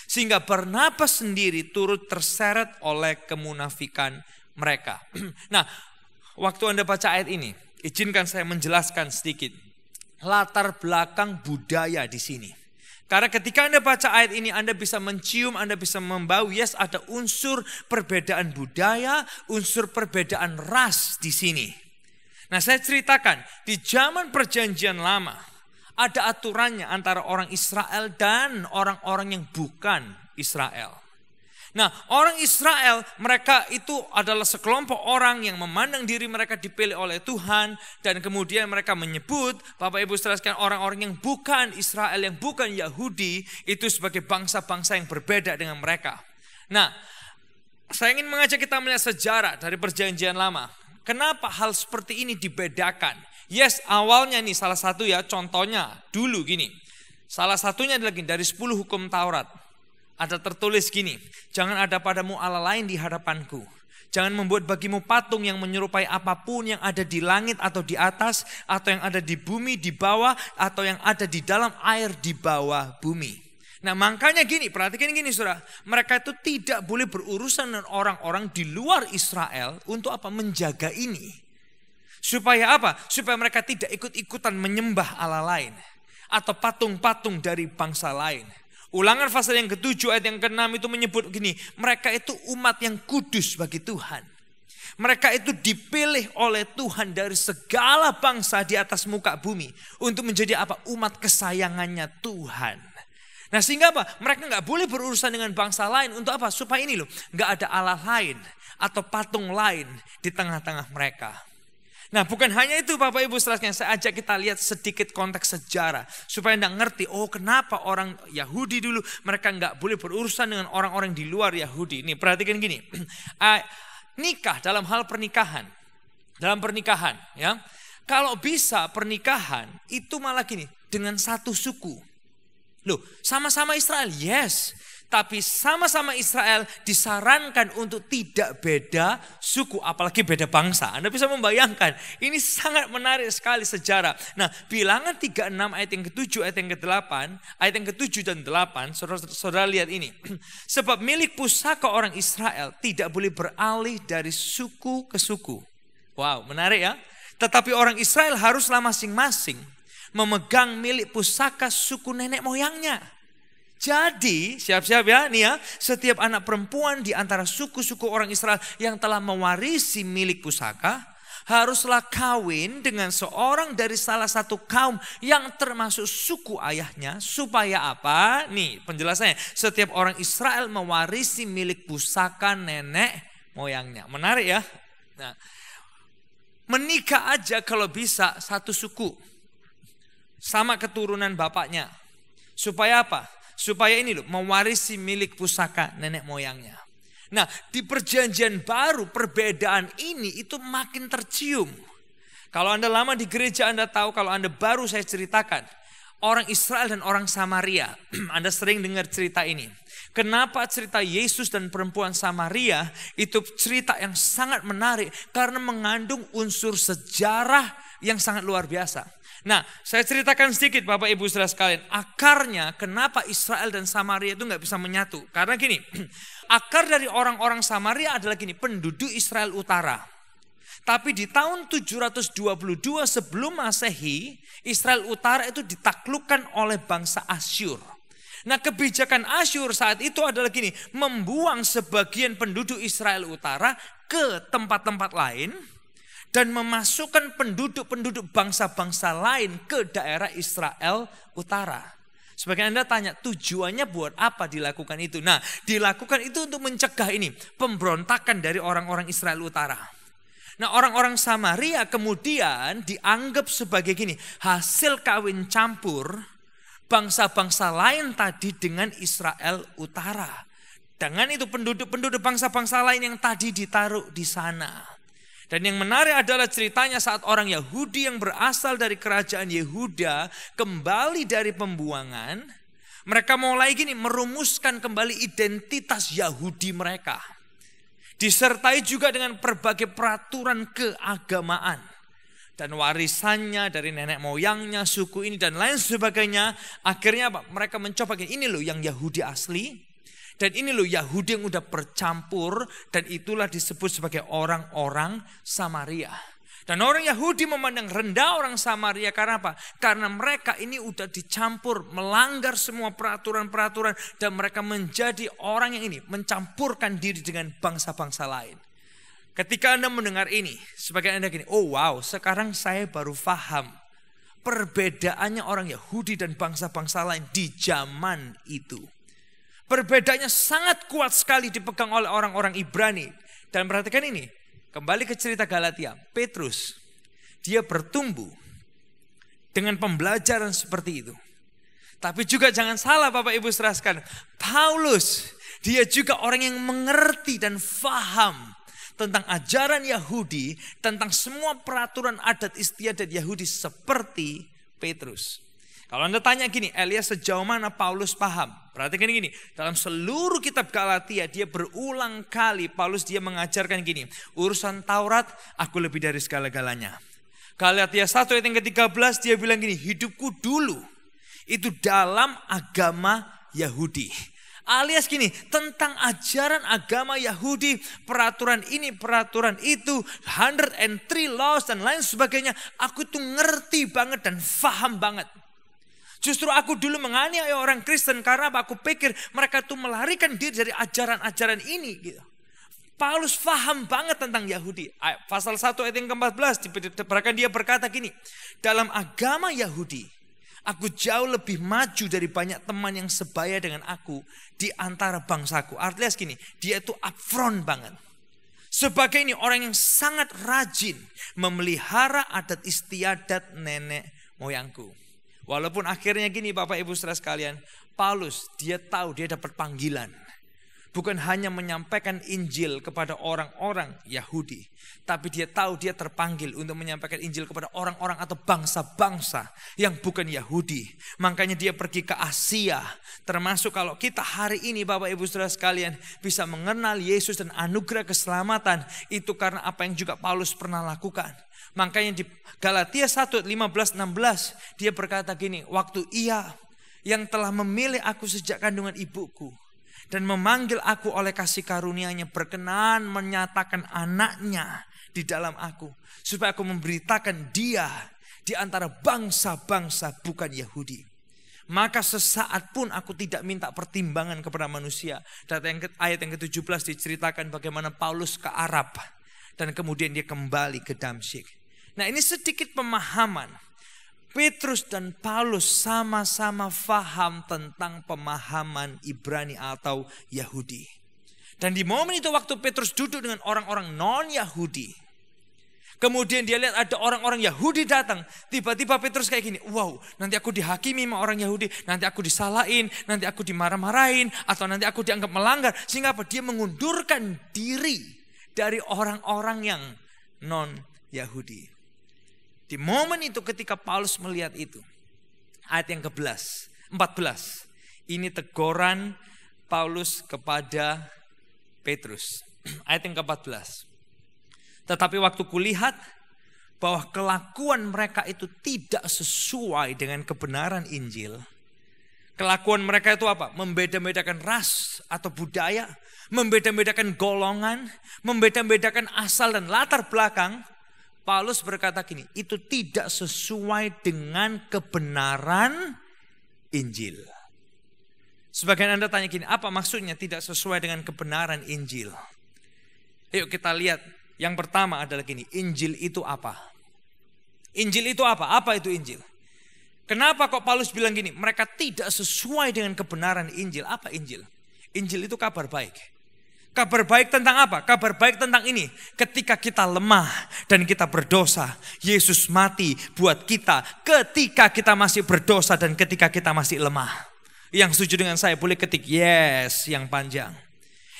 Speaker 4: Sehingga Barnabas sendiri turut terseret oleh kemunafikan mereka. Nah, waktu Anda baca ayat ini, izinkan saya menjelaskan sedikit latar belakang budaya di sini. Karena ketika Anda baca ayat ini, Anda bisa mencium, Anda bisa membau, yes ada unsur perbedaan budaya, unsur perbedaan ras di sini. Nah, saya ceritakan di zaman Perjanjian Lama, ada aturannya antara orang Israel dan orang-orang yang bukan Israel. Nah, orang Israel mereka itu adalah sekelompok orang yang memandang diri mereka dipilih oleh Tuhan. Dan kemudian mereka menyebut, Bapak Ibu saudara sekalian, orang-orang yang bukan Israel, yang bukan Yahudi, itu sebagai bangsa-bangsa yang berbeda dengan mereka. Nah, saya ingin mengajak kita melihat sejarah dari Perjanjian Lama. Kenapa hal seperti ini dibedakan? Yes, awalnya nih salah satu ya contohnya dulu gini. Salah satunya lagi dari 10 hukum Taurat. Ada tertulis gini, jangan ada padamu Allah lain di hadapanku. Jangan membuat bagimu patung yang menyerupai apapun yang ada di langit atau di atas, atau yang ada di bumi di bawah, atau yang ada di dalam air di bawah bumi. Nah makanya gini, perhatikan gini saudara. Mereka itu tidak boleh berurusan dengan orang-orang di luar Israel untuk apa? Menjaga ini. Supaya apa? Supaya mereka tidak ikut-ikutan menyembah Allah lain. Atau patung-patung dari bangsa lain. Ulangan pasal yang ke-7 ayat yang ke-6 itu menyebut gini. Mereka itu umat yang kudus bagi Tuhan. Mereka itu dipilih oleh Tuhan dari segala bangsa di atas muka bumi. Untuk menjadi apa? Umat kesayangannya Tuhan. Nah sehingga apa? Mereka gak boleh berurusan dengan bangsa lain. Untuk apa? Supaya ini loh. Gak ada Allah lain atau patung lain di tengah-tengah mereka. Nah bukan hanya itu Bapak Ibu setelahnya, saya ajak kita lihat sedikit konteks sejarah. Supaya Anda ngerti, oh kenapa orang Yahudi dulu mereka nggak boleh berurusan dengan orang-orang di luar Yahudi. Nih perhatikan gini, nikah dalam hal pernikahan. Dalam pernikahan ya, kalau bisa pernikahan itu malah gini, dengan satu suku. Loh, sama-sama Israel, yes. Tapi sama-sama Israel disarankan untuk tidak beda suku, apalagi beda bangsa. Anda bisa membayangkan, ini sangat menarik sekali sejarah. Nah, Bilangan 36 ayat yang ke-7, ayat yang ke-8, ayat yang ke-7 dan 8, saudara lihat ini. Sebab milik pusaka orang Israel tidak boleh beralih dari suku ke suku. Wow, menarik ya. Tetapi orang Israel haruslah masing-masing memegang milik pusaka suku nenek moyangnya. Jadi, siap-siap ya, nih ya, setiap anak perempuan di antara suku-suku orang Israel yang telah mewarisi milik pusaka, haruslah kawin dengan seorang dari salah satu kaum yang termasuk suku ayahnya. Supaya apa? Nih penjelasannya, setiap orang Israel mewarisi milik pusaka nenek moyangnya. Menarik ya. Nah, menikah aja kalau bisa satu suku, sama keturunan bapaknya. Supaya apa? Supaya ini loh, mewarisi milik pusaka nenek moyangnya. Nah, di perjanjian baru perbedaan ini itu makin tercium. Kalau Anda lama di gereja Anda tahu, kalau Anda baru saya ceritakan. Orang Israel dan orang Samaria. Anda sering dengar cerita ini. Kenapa cerita Yesus dan perempuan Samaria itu cerita yang sangat menarik. Karena mengandung unsur sejarah yang sangat luar biasa. Nah, saya ceritakan sedikit Bapak Ibu Saudara sekalian. Akarnya kenapa Israel dan Samaria itu nggak bisa menyatu. Karena gini, akar dari orang-orang Samaria adalah gini, penduduk Israel Utara. Tapi di tahun 722 sebelum Masehi, Israel Utara itu ditaklukkan oleh bangsa Asyur. Nah, kebijakan Asyur saat itu adalah gini, membuang sebagian penduduk Israel Utara ke tempat-tempat lain. Dan memasukkan penduduk-penduduk bangsa-bangsa lain ke daerah Israel Utara. Sebagian Anda tanya, tujuannya buat apa dilakukan itu? Nah, dilakukan itu untuk mencegah ini, pemberontakan dari orang-orang Israel Utara. Nah, orang-orang Samaria kemudian dianggap sebagai gini, hasil kawin campur bangsa-bangsa lain tadi dengan Israel Utara. Dengan itu penduduk-penduduk bangsa-bangsa lain yang tadi ditaruh di sana. Dan yang menarik adalah ceritanya saat orang Yahudi yang berasal dari kerajaan Yehuda kembali dari pembuangan. Mereka mulai gini merumuskan kembali identitas Yahudi mereka. Disertai juga dengan berbagai peraturan keagamaan. Dan warisannya dari nenek moyangnya, suku ini dan lain sebagainya. Akhirnya apa? Mereka mencoba gini, ini loh yang Yahudi asli. Dan ini loh Yahudi yang udah bercampur dan itulah disebut sebagai orang-orang Samaria. Dan orang Yahudi memandang rendah orang Samaria karena apa? Karena mereka ini udah dicampur, melanggar semua peraturan-peraturan dan mereka menjadi orang yang ini mencampurkan diri dengan bangsa-bangsa lain. Ketika Anda mendengar ini, sebagai Anda gini, oh wow, sekarang saya baru paham perbedaannya orang Yahudi dan bangsa-bangsa lain di zaman itu. Perbedaannya sangat kuat sekali dipegang oleh orang-orang Ibrani. Dan perhatikan ini, kembali ke cerita Galatia. Petrus, dia bertumbuh dengan pembelajaran seperti itu. Tapi juga jangan salah Bapak Ibu saudara sekalian. Paulus, dia juga orang yang mengerti dan faham tentang ajaran Yahudi, tentang semua peraturan adat istiadat Yahudi seperti Petrus. Kalau Anda tanya gini, Elias sejauh mana Paulus paham? Perhatikan gini, dalam seluruh kitab Galatia dia berulang kali Paulus dia mengajarkan gini, urusan Taurat aku lebih dari segala-galanya. Galatia 1 ayat yang ke-13 dia bilang gini, hidupku dulu itu dalam agama Yahudi. Alias gini, tentang ajaran agama Yahudi, peraturan ini, peraturan itu, 103 laws dan lain sebagainya, aku tuh ngerti banget dan faham banget. Justru aku dulu menganiaya orang Kristen karena aku pikir mereka tuh melarikan diri dari ajaran-ajaran ini. Gitu. Paulus paham banget tentang Yahudi. Pasal 1 ayat yang ke-14, bahkan dia berkata gini, dalam agama Yahudi, aku jauh lebih maju dari banyak teman yang sebaya dengan aku di antara bangsaku. Artinya gini, dia itu upfront banget. Sebagai ini orang yang sangat rajin memelihara adat istiadat nenek moyangku. Walaupun akhirnya gini Bapak Ibu saudara sekalian, Paulus dia tahu dia dapat panggilan. Bukan hanya menyampaikan Injil kepada orang-orang Yahudi. Tapi dia tahu dia terpanggil untuk menyampaikan Injil kepada orang-orang atau bangsa-bangsa yang bukan Yahudi. Makanya dia pergi ke Asia. Termasuk kalau kita hari ini Bapak Ibu Saudara sekalian bisa mengenal Yesus dan anugerah keselamatan. Itu karena apa yang juga Paulus pernah lakukan. Makanya di Galatia 1, 15, 16 dia berkata gini. Waktu Ia yang telah memilih aku sejak kandungan ibuku. Dan memanggil aku oleh kasih karunia-Nya berkenan menyatakan anaknya di dalam aku. Supaya aku memberitakan dia di antara bangsa-bangsa bukan Yahudi. Maka sesaat pun aku tidak minta pertimbangan kepada manusia. Ayat yang ke-17 diceritakan bagaimana Paulus ke Arab. Dan kemudian dia kembali ke Damsyik. Nah ini sedikit pemahaman. Petrus dan Paulus sama-sama faham tentang pemahaman Ibrani atau Yahudi. Dan di momen itu waktu Petrus duduk dengan orang-orang non-Yahudi. Kemudian dia lihat ada orang-orang Yahudi datang. Tiba-tiba Petrus kayak gini. Wow, nanti aku dihakimi sama orang Yahudi. Nanti aku disalahin. Nanti aku dimarah-marahin. Atau nanti aku dianggap melanggar. Sehingga apa? Dia mengundurkan diri dari orang-orang yang non-Yahudi. Di momen itu ketika Paulus melihat itu. Ayat yang ke-14. Ini teguran Paulus kepada Petrus. Ayat yang ke-14. Tetapi waktu kulihat bahwa kelakuan mereka itu tidak sesuai dengan kebenaran Injil. Kelakuan mereka itu apa? Membeda-bedakan ras atau budaya. Membeda-bedakan golongan. Membeda-bedakan asal dan latar belakang. Paulus berkata gini, itu tidak sesuai dengan kebenaran Injil. Sebagian Anda tanya gini, apa maksudnya tidak sesuai dengan kebenaran Injil? Yuk kita lihat, yang pertama adalah gini, Injil itu apa? Injil itu apa? Apa itu Injil? Kenapa kok Paulus bilang gini, mereka tidak sesuai dengan kebenaran Injil? Apa Injil? Injil itu kabar baik. Kabar baik tentang apa? Kabar baik tentang ini. Ketika kita lemah dan kita berdosa, Yesus mati buat kita. Ketika kita masih berdosa dan ketika kita masih lemah. Yang setuju dengan saya boleh ketik yes yang panjang.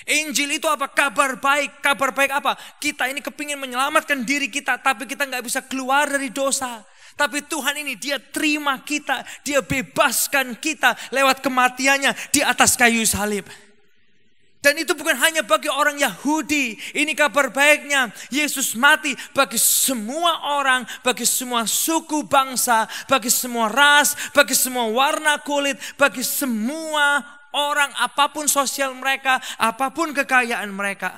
Speaker 4: Injil itu apa? Kabar baik. Kabar baik apa? Kita ini kepingin menyelamatkan diri kita, tapi kita gak bisa keluar dari dosa. Tapi Tuhan ini dia terima kita, dia bebaskan kita lewat kematiannya di atas kayu salib. Dan itu bukan hanya bagi orang Yahudi. Ini kabar baiknya. Yesus mati bagi semua orang. Bagi semua suku bangsa. Bagi semua ras. Bagi semua warna kulit. Bagi semua orang. Apapun sosial mereka. Apapun kekayaan mereka.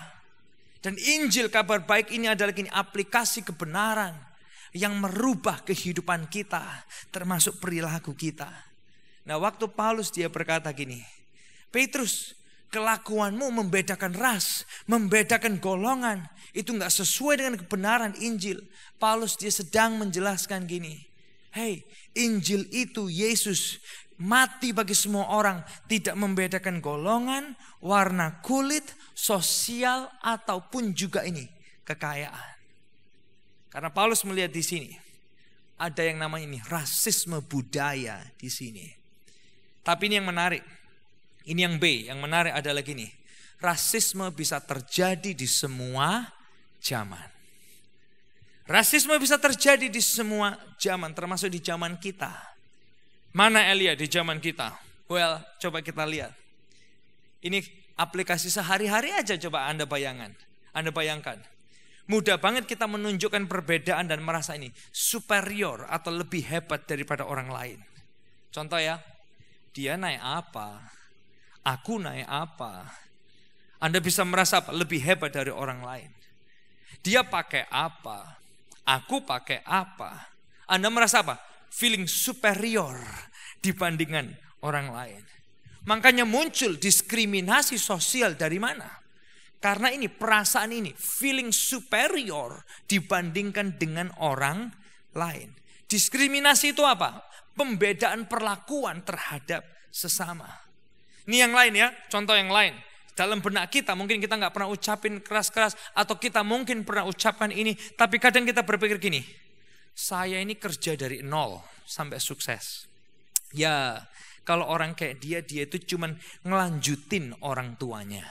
Speaker 4: Dan Injil kabar baik ini adalah gini, aplikasi kebenaran. Yang merubah kehidupan kita. Termasuk perilaku kita. Nah waktu Paulus dia berkata gini. Petrus, kelakuanmu membedakan ras, membedakan golongan. Itu gak sesuai dengan kebenaran Injil. Paulus dia sedang menjelaskan gini. Hey, Injil itu Yesus mati bagi semua orang. Tidak membedakan golongan, warna kulit, sosial, ataupun juga ini kekayaan. Karena Paulus melihat di sini. Ada yang namanya ini rasisme budaya di sini. Tapi ini yang menarik. Ini yang B, yang menarik adalah gini. Rasisme bisa terjadi di semua zaman. Rasisme bisa terjadi di semua zaman, termasuk di zaman kita. Mana Elia di zaman kita? Well, coba kita lihat. Ini aplikasi sehari-hari aja coba Anda bayangkan. Mudah banget kita menunjukkan perbedaan dan merasa ini superior atau lebih hebat daripada orang lain. Contoh ya, dia naik apa? Aku naik apa? Anda bisa merasa apa? Lebih hebat dari orang lain. Dia pakai apa? Aku pakai apa? Anda merasa apa? Feeling superior dibandingkan orang lain. Makanya muncul diskriminasi sosial dari mana? Karena ini perasaan ini, feeling superior dibandingkan dengan orang lain. Diskriminasi itu apa? Pembedaan perlakuan terhadap sesama. Ini yang lain ya, contoh yang lain. Dalam benak kita mungkin kita gak pernah ucapin keras-keras. Atau kita mungkin pernah ucapkan ini. Tapi kadang kita berpikir gini. Saya ini kerja dari nol sampai sukses. Ya Kalau orang kayak dia itu cuman ngelanjutin orang tuanya.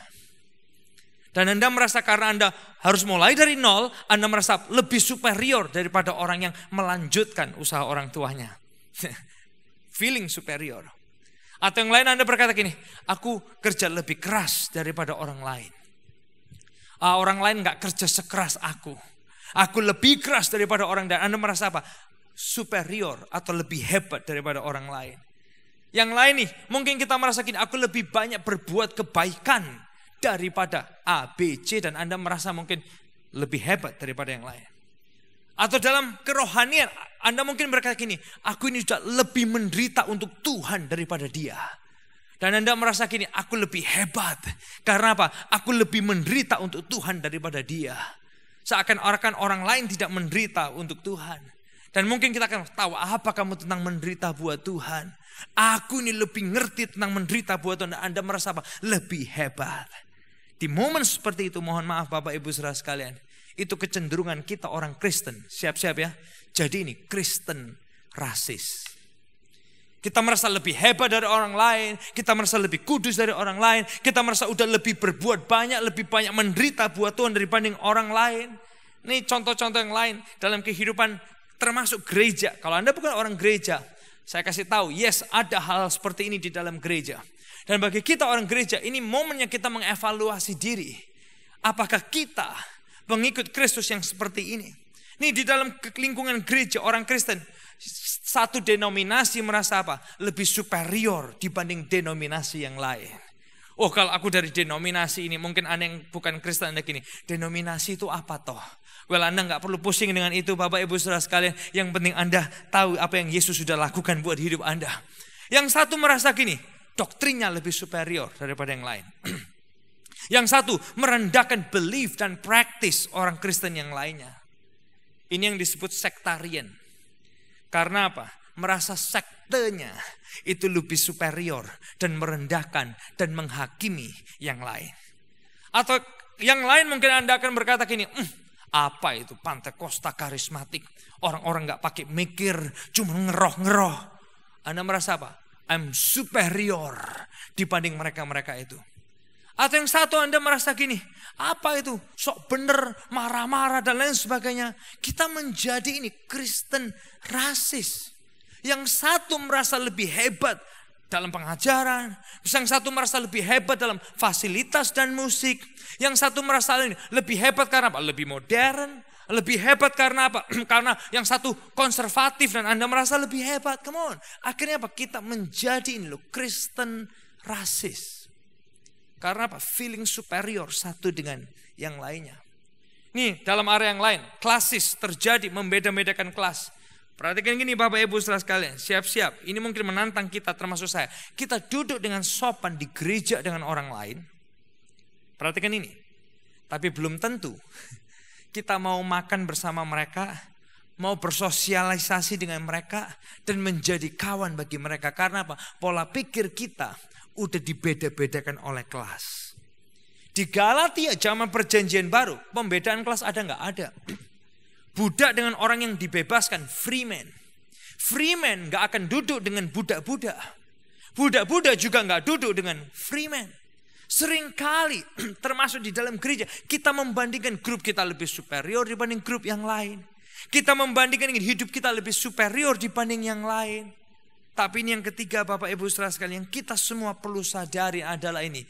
Speaker 4: Dan Anda merasa karena Anda harus mulai dari nol, Anda merasa lebih superior daripada orang yang melanjutkan usaha orang tuanya. Feeling superior. Atau yang lain Anda berkata gini, aku kerja lebih keras daripada orang lain. Orang lain gak kerja sekeras aku. Aku lebih keras daripada orang, dan Anda merasa apa? Superior atau lebih hebat daripada orang lain. Yang lain nih, mungkin kita merasa gini, aku lebih banyak berbuat kebaikan daripada A, B, C, dan Anda merasa mungkin lebih hebat daripada yang lain. Atau dalam kerohanian, Anda mungkin berkata gini, aku ini sudah lebih menderita untuk Tuhan daripada dia. Dan Anda merasa gini, aku lebih hebat. Karena apa? Aku lebih menderita untuk Tuhan daripada dia. Seakan-akan orang lain tidak menderita untuk Tuhan. Dan mungkin kita akan tahu apa kamu tentang menderita buat Tuhan. Aku ini lebih ngerti tentang menderita buat Tuhan. Dan Anda merasa apa? Lebih hebat. Di momen seperti itu, mohon maaf Bapak Ibu saudara sekalian, itu kecenderungan kita orang Kristen. Siap-siap ya. Jadi ini Kristen rasis. Kita merasa lebih hebat dari orang lain, kita merasa lebih kudus dari orang lain, kita merasa udah lebih berbuat banyak, lebih banyak menderita buat Tuhan dibanding orang lain. Ini contoh-contoh yang lain dalam kehidupan termasuk gereja. Kalau Anda bukan orang gereja, saya kasih tahu, yes, ada hal seperti ini di dalam gereja. Dan bagi kita orang gereja, ini momennya kita mengevaluasi diri. Apakah kita pengikut Kristus yang seperti ini? Nih di dalam lingkungan gereja orang Kristen, satu denominasi merasa apa? Lebih superior dibanding denominasi yang lain. Oh, kalau aku dari denominasi ini, mungkin Anda yang bukan Kristen Anda gini, denominasi itu apa toh? Well, Anda gak perlu pusing dengan itu Bapak Ibu saudara sekalian. Yang penting Anda tahu apa yang Yesus sudah lakukan buat hidup Anda. Yang satu merasa gini, doktrinnya lebih superior daripada yang lain. Yang satu merendahkan belief dan practice orang Kristen yang lainnya. Ini yang disebut sektarian. Karena apa? Merasa sektenya itu lebih superior dan merendahkan dan menghakimi yang lain. Atau yang lain mungkin Anda akan berkata gini, apa itu Pantekosta karismatik? Orang-orang gak pakai mikir, cuma ngeroh-ngeroh. Anda merasa apa? I'm superior dibanding mereka-mereka itu. Atau yang satu Anda merasa gini, apa itu? Sok bener, marah-marah dan lain sebagainya. Kita menjadi ini Kristen rasis. Yang satu merasa lebih hebat dalam pengajaran. Yang satu merasa lebih hebat dalam fasilitas dan musik. Yang satu merasa lebih hebat karena apa? Lebih modern. Lebih hebat karena apa? Karena yang satu konservatif dan Anda merasa lebih hebat. Come on. Akhirnya apa? Kita menjadi ini loh Kristen rasis. Karena apa? Feeling superior satu dengan yang lainnya. Nih dalam area yang lain. Klasis terjadi membeda-bedakan kelas. Perhatikan gini Bapak Ibu saudara sekalian. Siap-siap. Ini mungkin menantang kita termasuk saya. Kita duduk dengan sopan di gereja dengan orang lain. Perhatikan ini. Tapi belum tentu kita mau makan bersama mereka, mau bersosialisasi dengan mereka, dan menjadi kawan bagi mereka. Karena apa? Pola pikir kita udah dibeda-bedakan oleh kelas. Di Galatia zaman perjanjian baru, pembedaan kelas ada nggak? Ada. Budak dengan orang yang dibebaskan, free man. Free man nggak akan duduk dengan budak-budak. Budak-budak juga nggak duduk dengan free man. Seringkali termasuk di dalam gereja kita membandingkan grup kita lebih superior dibanding grup yang lain. Kita membandingkan hidup kita lebih superior dibanding yang lain. Tapi ini yang ketiga Bapak Ibu saudara sekalian, yang kita semua perlu sadari adalah ini.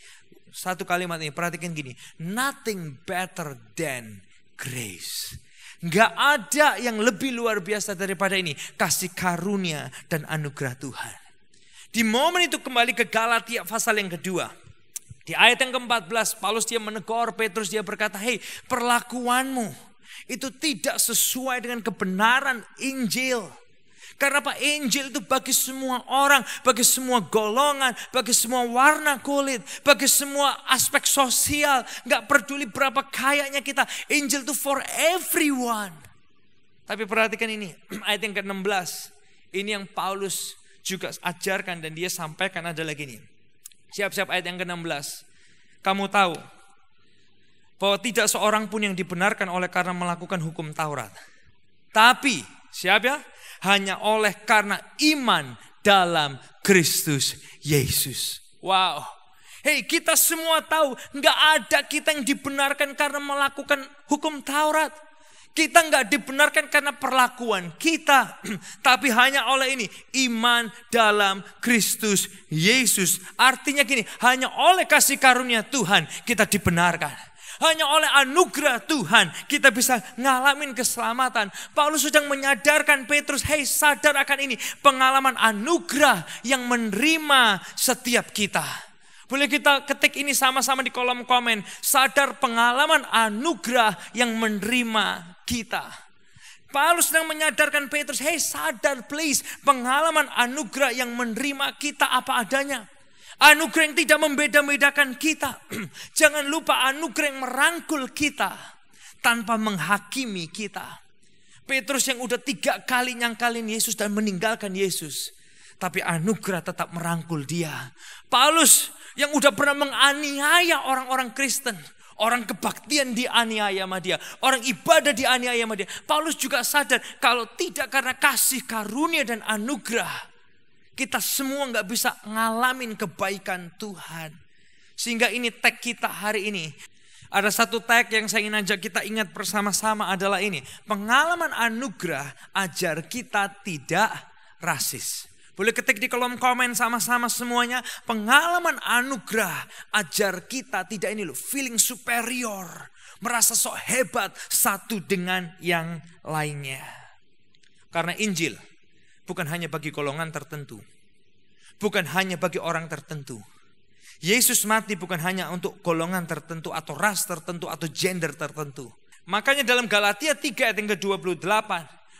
Speaker 4: Satu kalimat ini, perhatikan gini. Nothing better than grace. Gak ada yang lebih luar biasa daripada ini. Kasih karunia dan anugerah Tuhan. Di momen itu kembali ke Galatia pasal yang kedua. Di ayat yang ke-14, Paulus dia menegur Petrus, dia berkata, hei perlakuanmu itu tidak sesuai dengan kebenaran Injil. Karena apa? Injil itu bagi semua orang, bagi semua golongan, bagi semua warna kulit, bagi semua aspek sosial. Gak peduli berapa kayanya kita, Injil itu for everyone. Tapi perhatikan ini, ayat yang ke-16. Ini yang Paulus juga ajarkan dan dia sampaikan adalah gini. Siap-siap ayat yang ke-16. Kamu tahu bahwa tidak seorang pun yang dibenarkan oleh karena melakukan hukum Taurat. Tapi, siap ya? Hanya oleh karena iman dalam Kristus Yesus. Wow. Hei, kita semua tahu nggak ada kita yang dibenarkan karena melakukan hukum Taurat. Kita nggak dibenarkan karena perlakuan kita, tapi hanya oleh ini, iman dalam Kristus Yesus. Artinya gini, hanya oleh kasih karunia Tuhan kita dibenarkan. Hanya oleh anugerah Tuhan kita bisa ngalamin keselamatan. Paulus sedang menyadarkan Petrus, hei sadar akan ini, pengalaman anugerah yang menerima setiap kita. Boleh kita ketik ini sama-sama di kolom komen. Sadar pengalaman anugerah yang menerima kita. Paulus sedang menyadarkan Petrus, hei sadar please, pengalaman anugerah yang menerima kita apa adanya. Anugerah yang tidak membeda-bedakan kita. Jangan lupa anugerah yang merangkul kita tanpa menghakimi kita. Petrus yang udah 3 kali nyangkalin Yesus dan meninggalkan Yesus, tapi anugerah tetap merangkul dia. Paulus yang udah pernah menganiaya orang-orang Kristen, orang kebaktian dianiaya sama dia, orang ibadah dianiaya sama dia. Paulus juga sadar kalau tidak karena kasih karunia dan anugerah, kita semua gak bisa ngalamin kebaikan Tuhan. Sehingga ini tag kita hari ini. Ada satu tag yang saya ingin ajak kita ingat bersama-sama adalah ini. Pengalaman anugerah ajar kita tidak rasis. Boleh ketik di kolom komen sama-sama semuanya. Pengalaman anugerah ajar kita tidak ini loh, feeling superior. Merasa sok hebat satu dengan yang lainnya. Karena Injil bukan hanya bagi golongan tertentu. Bukan hanya bagi orang tertentu. Yesus mati bukan hanya untuk golongan tertentu atau ras tertentu atau gender tertentu. Makanya dalam Galatia 3 ayat yang ke-28.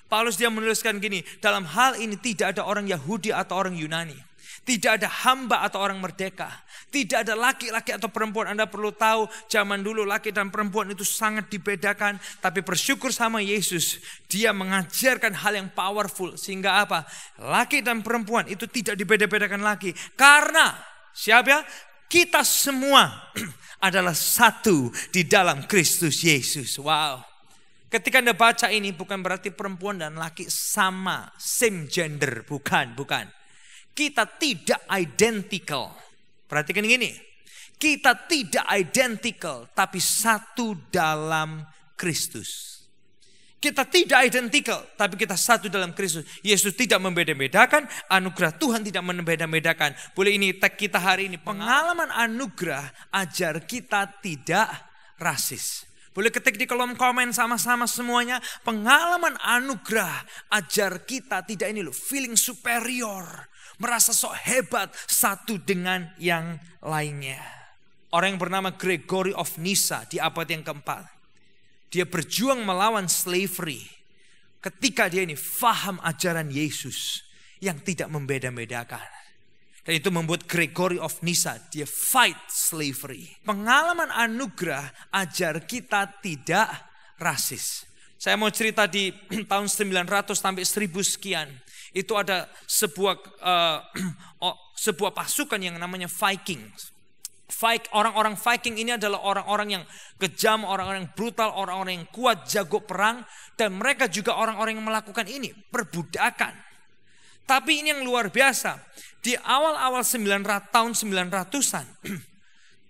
Speaker 4: Paulus dia menuliskan gini, dalam hal ini tidak ada orang Yahudi atau orang Yunani. Tidak ada hamba atau orang merdeka. Tidak ada laki-laki atau perempuan. Anda perlu tahu zaman dulu laki dan perempuan itu sangat dibedakan. Tapi bersyukur sama Yesus, dia mengajarkan hal yang powerful. Sehingga apa? Laki dan perempuan itu tidak dibeda-bedakan lagi. Karena siapa? Kita semua adalah satu di dalam Kristus Yesus. Wow. Ketika Anda baca ini bukan berarti perempuan dan laki sama, same gender. Bukan. Kita tidak identical. Perhatikan gini. Kita tidak identical tapi satu dalam Kristus. Kita tidak identical tapi kita satu dalam Kristus. Yesus tidak membeda-bedakan, anugerah Tuhan tidak membeda-bedakan. Boleh ini tag kita hari ini. Pengalaman anugerah ajar kita tidak rasis. Boleh ketik di kolom komen sama-sama semuanya. Pengalaman anugerah ajar kita tidak ini loh, feeling superior. Merasa sok hebat satu dengan yang lainnya. Orang yang bernama Gregory of Nyssa di abad yang keempat. Dia berjuang melawan slavery. Ketika dia ini faham ajaran Yesus yang tidak membeda-bedakan. Dan itu membuat Gregory of Nyssa, dia fight slavery. Pengalaman anugerah ajar kita tidak rasis. Saya mau cerita di tahun 900 sampai 1000 sekian. Itu ada sebuah pasukan yang namanya Viking. Orang-orang Viking ini adalah orang-orang yang kejam, orang-orang yang brutal, orang-orang yang kuat, jago perang. Dan mereka juga orang-orang yang melakukan ini, perbudakan. Tapi ini yang luar biasa. Di awal-awal tahun 900-an,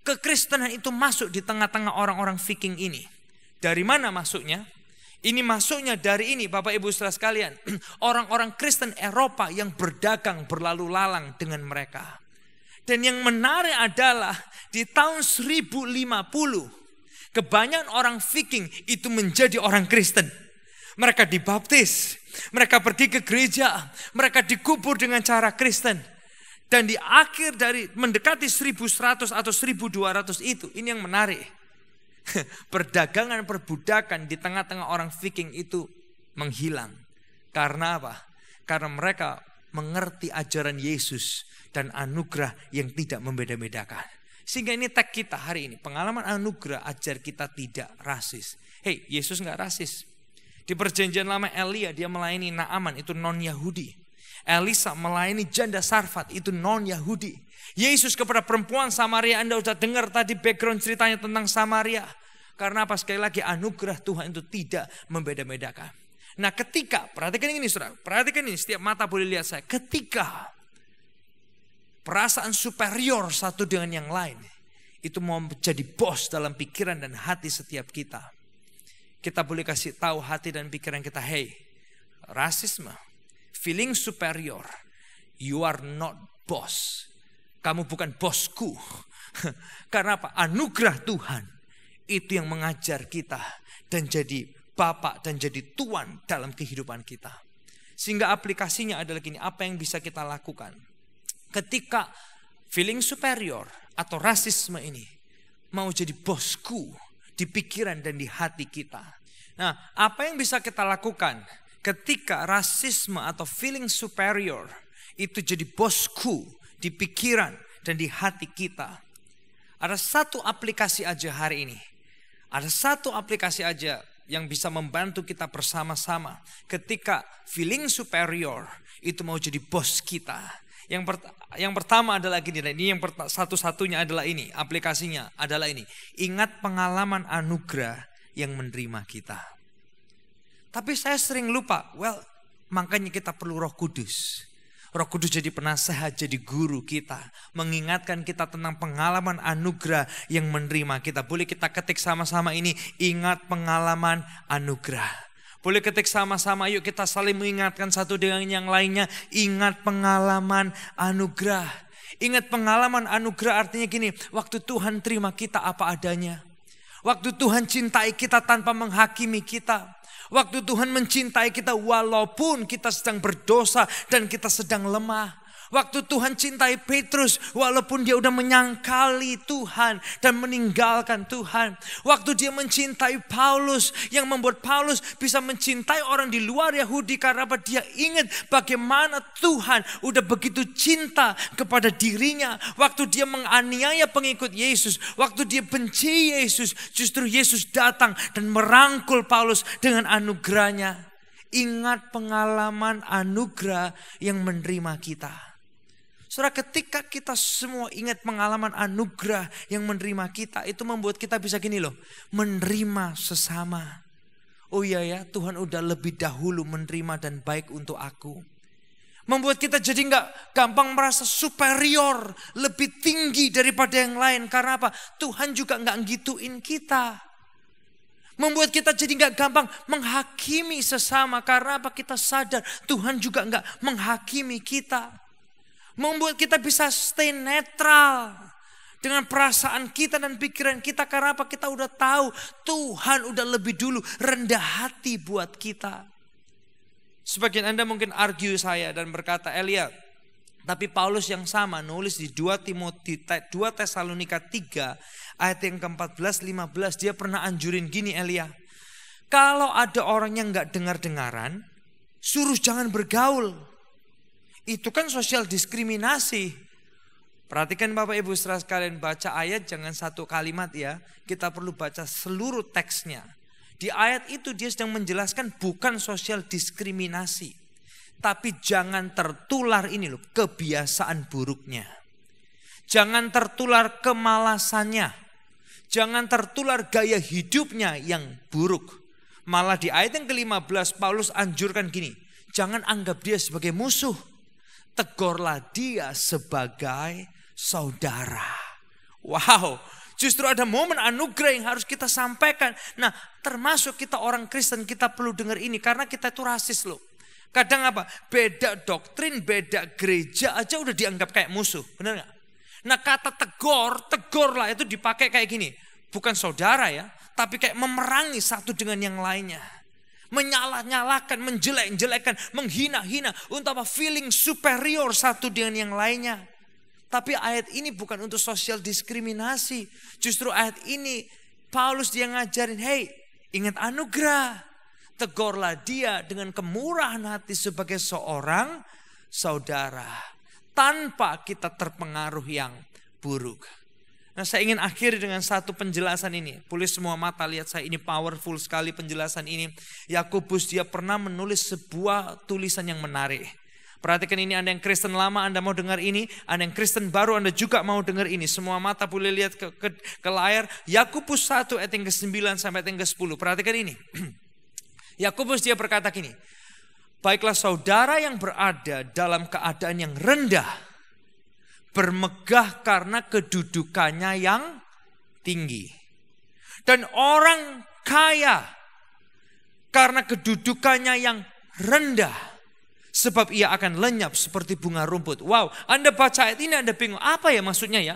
Speaker 4: kekristenan itu masuk di tengah-tengah orang-orang Viking ini. Dari mana masuknya? Ini masuknya dari ini, Bapak Ibu saudara sekalian. Orang-orang Kristen Eropa yang berdagang berlalu lalang dengan mereka. Dan yang menarik adalah di tahun 1050, kebanyakan orang Viking itu menjadi orang Kristen. Mereka dibaptis, mereka pergi ke gereja, mereka dikubur dengan cara Kristen. Dan di akhir dari mendekati 1100 atau 1200 itu, ini yang menarik. Perdagangan perbudakan di tengah-tengah orang Viking itu menghilang. Karena apa? Karena mereka mengerti ajaran Yesus dan anugerah yang tidak membeda-bedakan. Sehingga ini tag kita hari ini. Pengalaman anugerah ajar kita tidak rasis. Hei, Yesus gak rasis. Di perjanjian lama Elia dia melayani Naaman, itu non-Yahudi. Elisa melayani janda Sarfat, itu non-Yahudi. Yesus kepada perempuan Samaria, Anda sudah dengar tadi background ceritanya tentang Samaria. Karena apa? Sekali lagi anugerah Tuhan itu tidak membeda-bedakan. Nah ketika, perhatikan ini saudara, perhatikan ini, setiap mata boleh lihat saya. Ketika perasaan superior satu dengan yang lain, itu mau menjadi bos dalam pikiran dan hati setiap kita. Kita boleh kasih tahu hati dan pikiran kita, hey, rasisme, feeling superior, you are not boss. Kamu bukan bosku. Karena apa? Anugerah Tuhan itu yang mengajar kita dan jadi bapak dan jadi tuan dalam kehidupan kita. Sehingga aplikasinya adalah gini, apa yang bisa kita lakukan ketika feeling superior atau rasisme ini mau jadi bosku di pikiran dan di hati kita. Nah, apa yang bisa kita lakukan ketika rasisme atau feeling superior itu jadi bosku di pikiran dan di hati kita? Ada satu aplikasi aja hari ini. Ada satu aplikasi aja yang bisa membantu kita bersama-sama ketika feeling superior itu mau jadi bos kita. Yang pertama adalah gini, ini yang satu-satunya adalah ini, aplikasinya adalah ini. Ingat pengalaman anugerah yang menerima kita. Tapi saya sering lupa, makanya kita perlu Roh Kudus. Roh Kudus jadi penasehat, jadi guru kita. Mengingatkan kita tentang pengalaman anugerah yang menerima kita. Boleh kita ketik sama-sama ini, ingat pengalaman anugerah. Boleh ketik sama-sama, yuk kita saling mengingatkan satu dengan yang lainnya. Ingat pengalaman anugerah. Ingat pengalaman anugerah artinya gini, waktu Tuhan terima kita apa adanya. Waktu Tuhan cintai kita tanpa menghakimi kita. Waktu Tuhan mencintai kita walaupun kita sedang berdosa dan kita sedang lemah. Waktu Tuhan cintai Petrus walaupun dia udah menyangkali Tuhan dan meninggalkan Tuhan. Waktu dia mencintai Paulus yang membuat Paulus bisa mencintai orang di luar Yahudi karena apa? Dia ingat bagaimana Tuhan udah begitu cinta kepada dirinya. Waktu dia menganiaya pengikut Yesus, waktu dia benci Yesus, justru Yesus datang dan merangkul Paulus dengan anugerahnya. Ingat pengalaman anugerah yang menerima kita. Saudara, ketika kita semua ingat pengalaman anugerah yang menerima kita, itu membuat kita bisa gini loh, menerima sesama. Oh iya ya, Tuhan udah lebih dahulu menerima dan baik untuk aku. Membuat kita jadi gak gampang merasa superior, lebih tinggi daripada yang lain. Karena apa? Tuhan juga gak ngituin kita. Membuat kita jadi gak gampang menghakimi sesama. Karena apa? Kita sadar Tuhan juga gak menghakimi kita. Membuat kita bisa stay netral dengan perasaan kita dan pikiran kita. Karena apa? Kita udah tahu Tuhan udah lebih dulu rendah hati buat kita. Sebagian Anda mungkin argue saya dan berkata, Elia, tapi Paulus yang sama nulis di 2 Tesalonika 3 ayat yang ke-14-15. Dia pernah anjurin gini, Elia, kalau ada orang yang gak dengar-dengaran, suruh jangan bergaul. Itu kan sosial diskriminasi. Perhatikan Bapak Ibu saudara sekalian, baca ayat jangan satu kalimat ya. Kita perlu baca seluruh teksnya. Di ayat itu dia sedang menjelaskan bukan sosial diskriminasi. Tapi jangan tertular ini loh, kebiasaan buruknya. Jangan tertular kemalasannya. Jangan tertular gaya hidupnya yang buruk. Malah di ayat yang ke-15 Paulus anjurkan gini. Jangan anggap dia sebagai musuh. Tegurlah dia sebagai saudara. Wow, justru ada momen anugerah yang harus kita sampaikan. Nah, termasuk kita orang Kristen, kita perlu dengar ini karena kita itu rasis loh. Kadang apa? Beda doktrin, beda gereja aja udah dianggap kayak musuh, benar nggak? Nah, kata tegurlah itu dipakai kayak gini. Bukan saudara ya, tapi kayak memerangi satu dengan yang lainnya. Menyalah-nyalahkan, menjelek-jelekan, menghina-hina. Untuk apa? Feeling superior satu dengan yang lainnya. Tapi ayat ini bukan untuk sosial diskriminasi. Justru ayat ini Paulus dia ngajarin, hey, ingat anugerah. Tegurlah dia dengan kemurahan hati sebagai seorang saudara. Tanpa kita terpengaruh yang buruk. Nah, saya ingin akhiri dengan satu penjelasan ini. Boleh semua mata lihat saya, ini powerful sekali penjelasan ini. Yakobus dia pernah menulis sebuah tulisan yang menarik. Perhatikan ini, Anda yang Kristen lama Anda mau dengar ini. Anda yang Kristen baru Anda juga mau dengar ini. Semua mata boleh lihat ke layar. Yakobus 1 ayat yang ke-9 sampai ayat yang ke-10. Perhatikan ini. Yakobus dia berkata gini. Baiklah saudara yang berada dalam keadaan yang rendah. bermegah karena kedudukannya yang tinggi. Dan orang kaya karena kedudukannya yang rendah, sebab ia akan lenyap seperti bunga rumput. Wow, Anda baca ayat ini Anda bingung, apa ya maksudnya ya?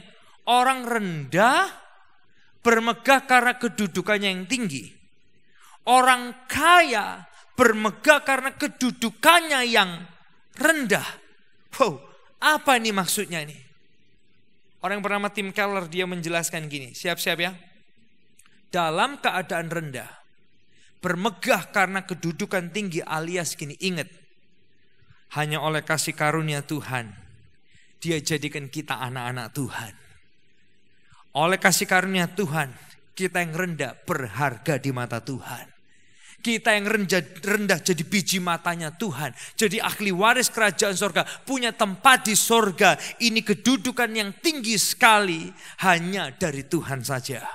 Speaker 4: Orang rendah bermegah karena kedudukannya yang tinggi. Orang kaya bermegah karena kedudukannya yang rendah. Wow, apa ini maksudnya ini? Orang yang bernama Tim Keller dia menjelaskan gini, siap-siap ya. Dalam keadaan rendah, bermegah karena kedudukan tinggi alias gini, ingat. Hanya oleh kasih karunia Tuhan, dia jadikan kita anak-anak Tuhan. Oleh kasih karunia Tuhan, kita yang rendah berharga di mata Tuhan. Kita yang rendah jadi biji matanya Tuhan. Jadi ahli waris kerajaan sorga. Punya tempat di sorga. Ini kedudukan yang tinggi sekali. Hanya dari Tuhan saja.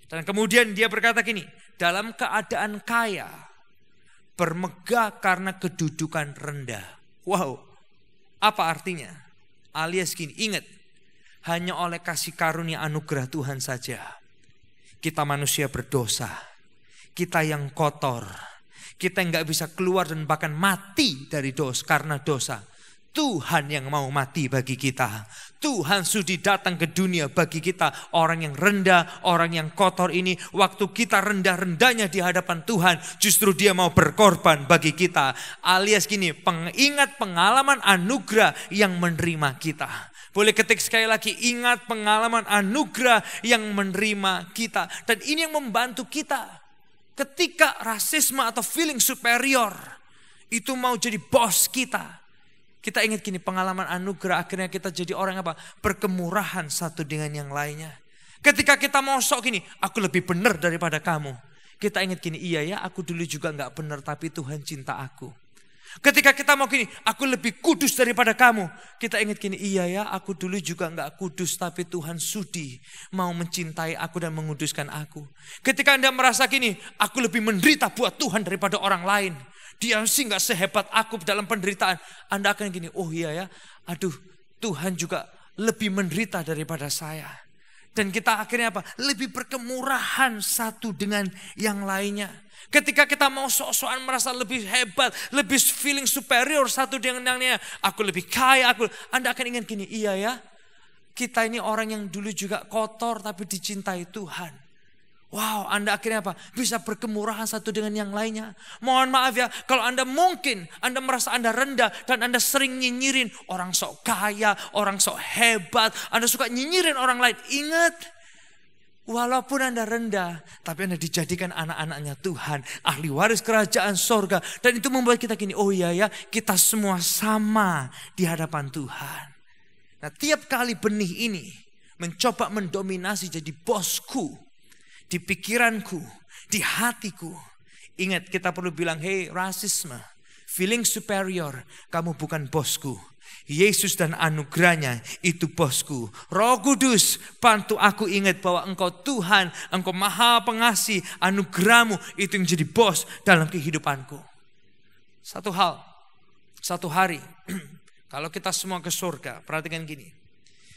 Speaker 4: Dan kemudian dia berkata gini. Dalam keadaan kaya. Bermegah karena kedudukan rendah. Wow. Apa artinya? Alias gini, ingat. Hanya oleh kasih karunia anugerah Tuhan saja. Kita manusia berdosa. Kita yang kotor. Kita yang gak bisa keluar dan bahkan mati dari dosa karena dosa. Tuhan yang mau mati bagi kita. Tuhan sudi datang ke dunia bagi kita. Orang yang rendah, orang yang kotor ini. Waktu kita rendah-rendahnya di hadapan Tuhan. Justru dia mau berkorban bagi kita. Alias gini, ingat pengalaman anugerah yang menerima kita. Boleh ketik sekali lagi, ingat pengalaman anugerah yang menerima kita. Dan ini yang membantu kita. Ketika rasisme atau feeling superior itu mau jadi bos kita. Kita ingat gini, pengalaman anugerah akhirnya kita jadi orang apa? Berkemurahan satu dengan yang lainnya. Ketika kita mau sok gini, aku lebih benar daripada kamu. Kita ingat gini, iya ya aku dulu juga gak benar tapi Tuhan cinta aku. Ketika kita mau gini, aku lebih kudus daripada kamu. Kita ingat gini, iya ya aku dulu juga gak kudus tapi Tuhan sudi mau mencintai aku dan menguduskan aku. Ketika Anda merasa gini, aku lebih menderita buat Tuhan daripada orang lain. Dia sih gak sehebat aku dalam penderitaan. Anda akan gini, oh iya ya, aduh Tuhan juga lebih menderita daripada saya. Dan kita akhirnya apa? Lebih berkemurahan satu dengan yang lainnya. Ketika kita mau sok-sokan merasa lebih hebat, lebih feeling superior satu dengan yang lainnya. Aku lebih kaya, Anda akan ingat gini, iya ya. Kita ini orang yang dulu juga kotor tapi dicintai Tuhan. Wow, Anda akhirnya apa? Bisa berkemurahan satu dengan yang lainnya. Mohon maaf ya, kalau Anda mungkin Anda merasa Anda rendah dan Anda sering nyinyirin orang sok kaya, orang sok hebat. Anda suka nyinyirin orang lain. Ingat, walaupun Anda rendah, tapi Anda dijadikan anak-anaknya Tuhan. Ahli waris kerajaan sorga. Dan itu membuat kita gini, oh iya ya, kita semua sama di hadapan Tuhan. Nah tiap kali benih ini mencoba mendominasi jadi bosku. Di pikiranku, di hatiku. Ingat kita perlu bilang, hey rasisme, feeling superior, kamu bukan bosku. Yesus dan anugerahnya itu bosku. Roh Kudus bantu aku ingat bahwa engkau Tuhan, engkau maha pengasih, anugerahmu itu yang jadi bos dalam kehidupanku. Satu hal, satu hari, kalau kita semua ke surga, perhatikan gini.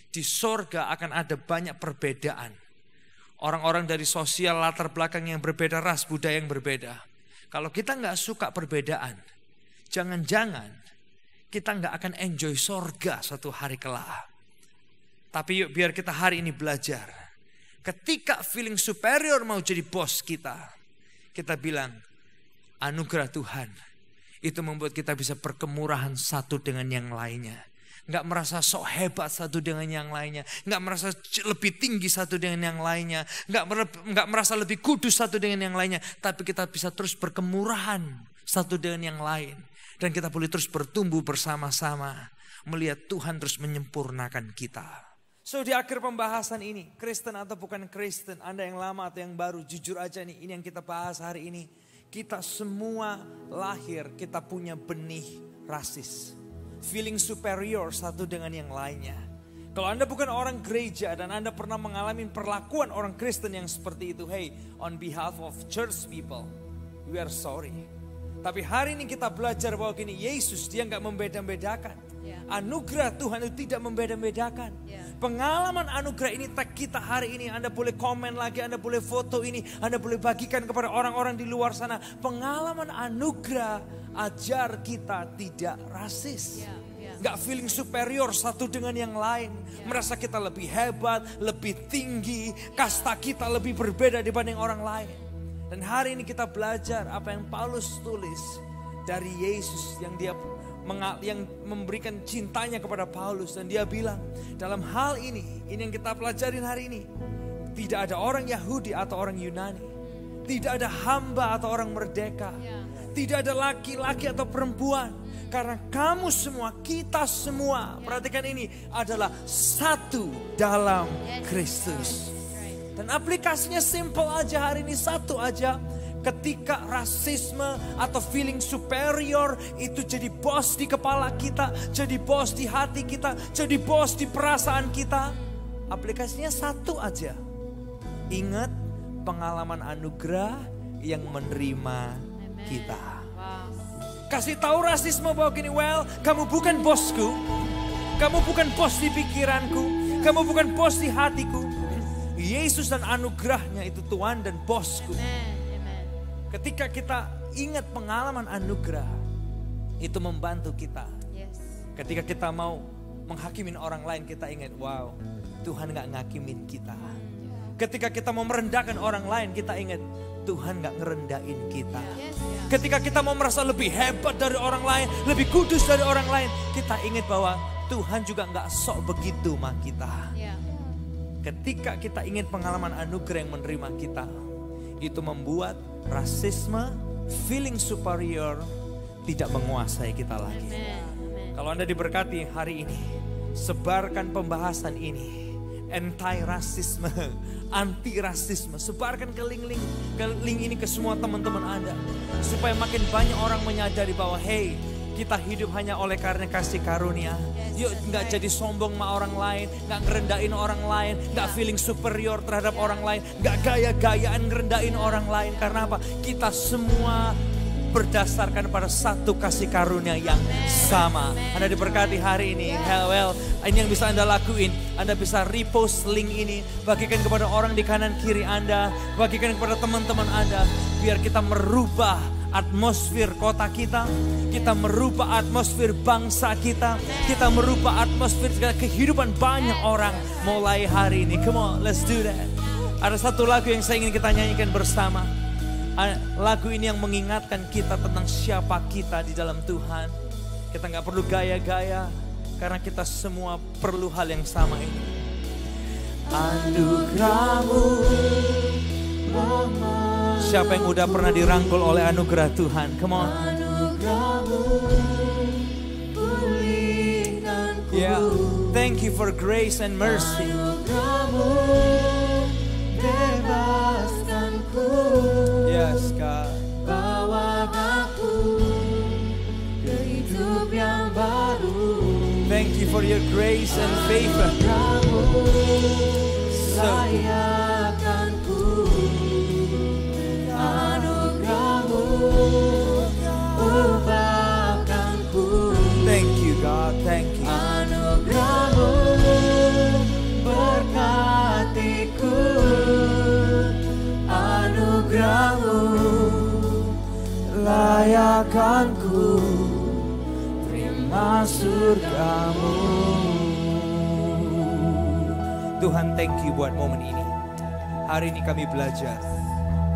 Speaker 4: Di surga akan ada banyak perbedaan. Orang-orang dari sosial latar belakang yang berbeda, ras budaya yang berbeda. Kalau kita gak suka perbedaan, jangan-jangan kita gak akan enjoy sorga suatu hari kelak. Tapi yuk biar kita hari ini belajar. Ketika feeling superior mau jadi bos kita bilang anugerah Tuhan. Itu membuat kita bisa berkemurahan satu dengan yang lainnya. Gak merasa sok hebat satu dengan yang lainnya. Gak merasa lebih tinggi satu dengan yang lainnya. Gak merasa lebih kudus satu dengan yang lainnya. Tapi kita bisa terus berkemurahan satu dengan yang lain. Dan kita boleh terus bertumbuh bersama-sama. Melihat Tuhan terus menyempurnakan kita. So di akhir pembahasan ini, Kristen atau bukan Kristen, Anda yang lama atau yang baru, jujur aja nih, ini yang kita bahas hari ini. Kita semua lahir, kita punya benih rasis. Feeling superior satu dengan yang lainnya. Kalau Anda bukan orang gereja dan Anda pernah mengalami perlakuan orang Kristen yang seperti itu, hey, on behalf of church people, we are sorry. Tapi hari ini kita belajar bahwa gini, Yesus dia gak membeda-bedakan. Anugerah Tuhan itu tidak membeda-bedakan. Pengalaman anugerah ini tag kita hari ini. Anda boleh komen lagi, Anda boleh foto ini, Anda boleh bagikan kepada orang-orang di luar sana. Pengalaman anugerah ajar kita tidak rasis. Gak feeling superior satu dengan yang lain. Merasa kita lebih hebat, lebih tinggi, kasta kita lebih berbeda dibanding orang lain. Dan hari ini kita belajar apa yang Paulus tulis dari Yesus yang memberikan cintanya kepada Paulus. Dan dia bilang dalam hal ini yang kita pelajarin hari ini, tidak ada orang Yahudi atau orang Yunani, tidak ada hamba atau orang merdeka, tidak ada laki-laki atau perempuan, karena kamu semua, kita semua, perhatikan ini, adalah satu dalam Kristus. Dan aplikasinya simple aja hari ini, satu aja. Ketika rasisme atau feeling superior itu jadi bos di kepala kita, jadi bos di hati kita, jadi bos di perasaan kita, aplikasinya satu aja. Ingat pengalaman anugerah yang menerima kita. Kasih tahu rasisme bahwa gini, well, kamu bukan bosku, kamu bukan bos di pikiranku, kamu bukan bos di hatiku. Yesus dan anugerahnya itu Tuhan dan bosku. Ketika kita ingat pengalaman anugerah, itu membantu kita. Ketika kita mau menghakimin orang lain, kita ingat, wow, Tuhan gak ngakimin kita. Ketika kita mau merendahkan orang lain, kita ingat, Tuhan gak ngerendahin kita. Ketika kita mau merasa lebih hebat dari orang lain, lebih kudus dari orang lain, kita ingat bahwa Tuhan juga gak sok begitu sama kita. Ketika kita ingat pengalaman anugerah yang menerima kita, itu membuat rasisme, feeling superior tidak menguasai kita lagi. Kalau Anda diberkati hari ini, sebarkan pembahasan ini. Anti-rasisme, anti-rasisme. Sebarkan ke link ini ke semua teman-teman Anda. Supaya makin banyak orang menyadari bahwa hey, kita hidup hanya oleh karena kasih karunia. Yuk gak jadi sombong sama orang lain, gak ngerendahin orang lain, gak feeling superior terhadap orang lain, gak gaya-gayaan ngerendahin orang lain. Karena apa? Kita semua berdasarkan pada satu kasih karunia yang sama. Anda diberkati hari ini. Well, ini yang bisa Anda lakuin. Anda bisa repost link ini, bagikan kepada orang di kanan kiri Anda, bagikan kepada teman-teman Anda, biar kita merubah atmosfer kota kita merubah atmosfer bangsa kita merubah atmosfer kehidupan banyak orang mulai hari ini. Come on, let's do that. Ada satu lagu yang saya ingin kita nyanyikan bersama. Lagu ini yang mengingatkan kita tentang siapa kita di dalam Tuhan. Kita gak perlu gaya-gaya, karena kita semua perlu hal yang sama ini. Anugerahmu. Siapa yang udah pernah dirangkul oleh anugerah Tuhan? Come on. Yeah. Thank you for grace and mercy. Yes, God. Bawa aku ke hidup yang baru. Thank you for your grace and favor. Thank you, God. Thank you. Anugerahmu berkatiku. Anugerahmu layakkanku terima surgamu. Tuhan, thank you buat momen ini. Hari ini kami belajar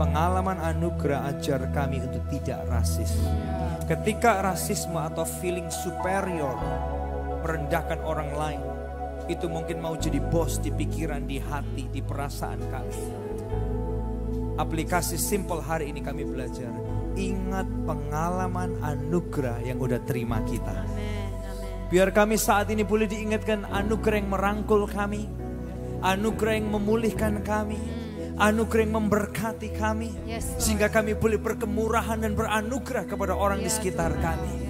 Speaker 4: pengalaman anugerah ajar kami untuk tidak rasis. Ketika rasisme atau feeling superior merendahkan orang lain, itu mungkin mau jadi bos di pikiran, di hati, di perasaan kami. Aplikasi simple hari ini kami belajar. Ingat pengalaman anugerah yang udah terima kita. Biar kami saat ini boleh diingatkan anugerah yang merangkul kami, anugerah yang memulihkan kami, anugerah yang memberkati kami, sehingga kami boleh berkemurahan dan beranugerah kepada orang di sekitar kami.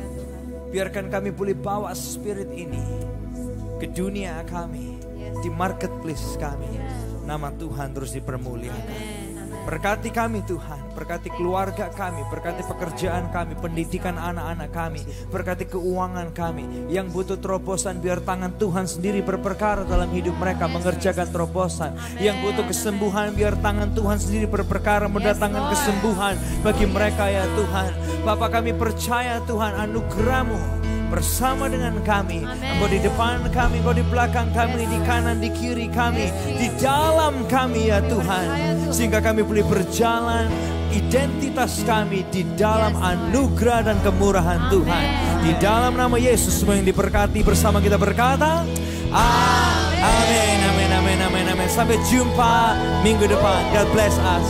Speaker 4: Biarkan kami boleh bawa spirit ini ke dunia kami, di marketplace kami. Nama Tuhan terus dipermuliakan. Berkati kami Tuhan, berkati keluarga kami, berkati pekerjaan kami, pendidikan anak-anak kami, berkati keuangan kami. Yang butuh terobosan biar tangan Tuhan sendiri berperkara dalam hidup mereka mengerjakan terobosan. Yang butuh kesembuhan biar tangan Tuhan sendiri berperkara mendatangkan kesembuhan bagi mereka ya Tuhan. Bapa kami percaya Tuhan anugerah-Mu bersama dengan kami. Engkau di depan kami, Engkau di belakang kami, di kanan, di kiri kami, di dalam kami ya Tuhan. Sehingga kami boleh berjalan identitas kami di dalam anugerah dan kemurahan Tuhan. Di dalam nama Yesus semua yang diberkati bersama kita berkata, amin, amin, amin, amin, amin. Sampai jumpa minggu depan. God bless us.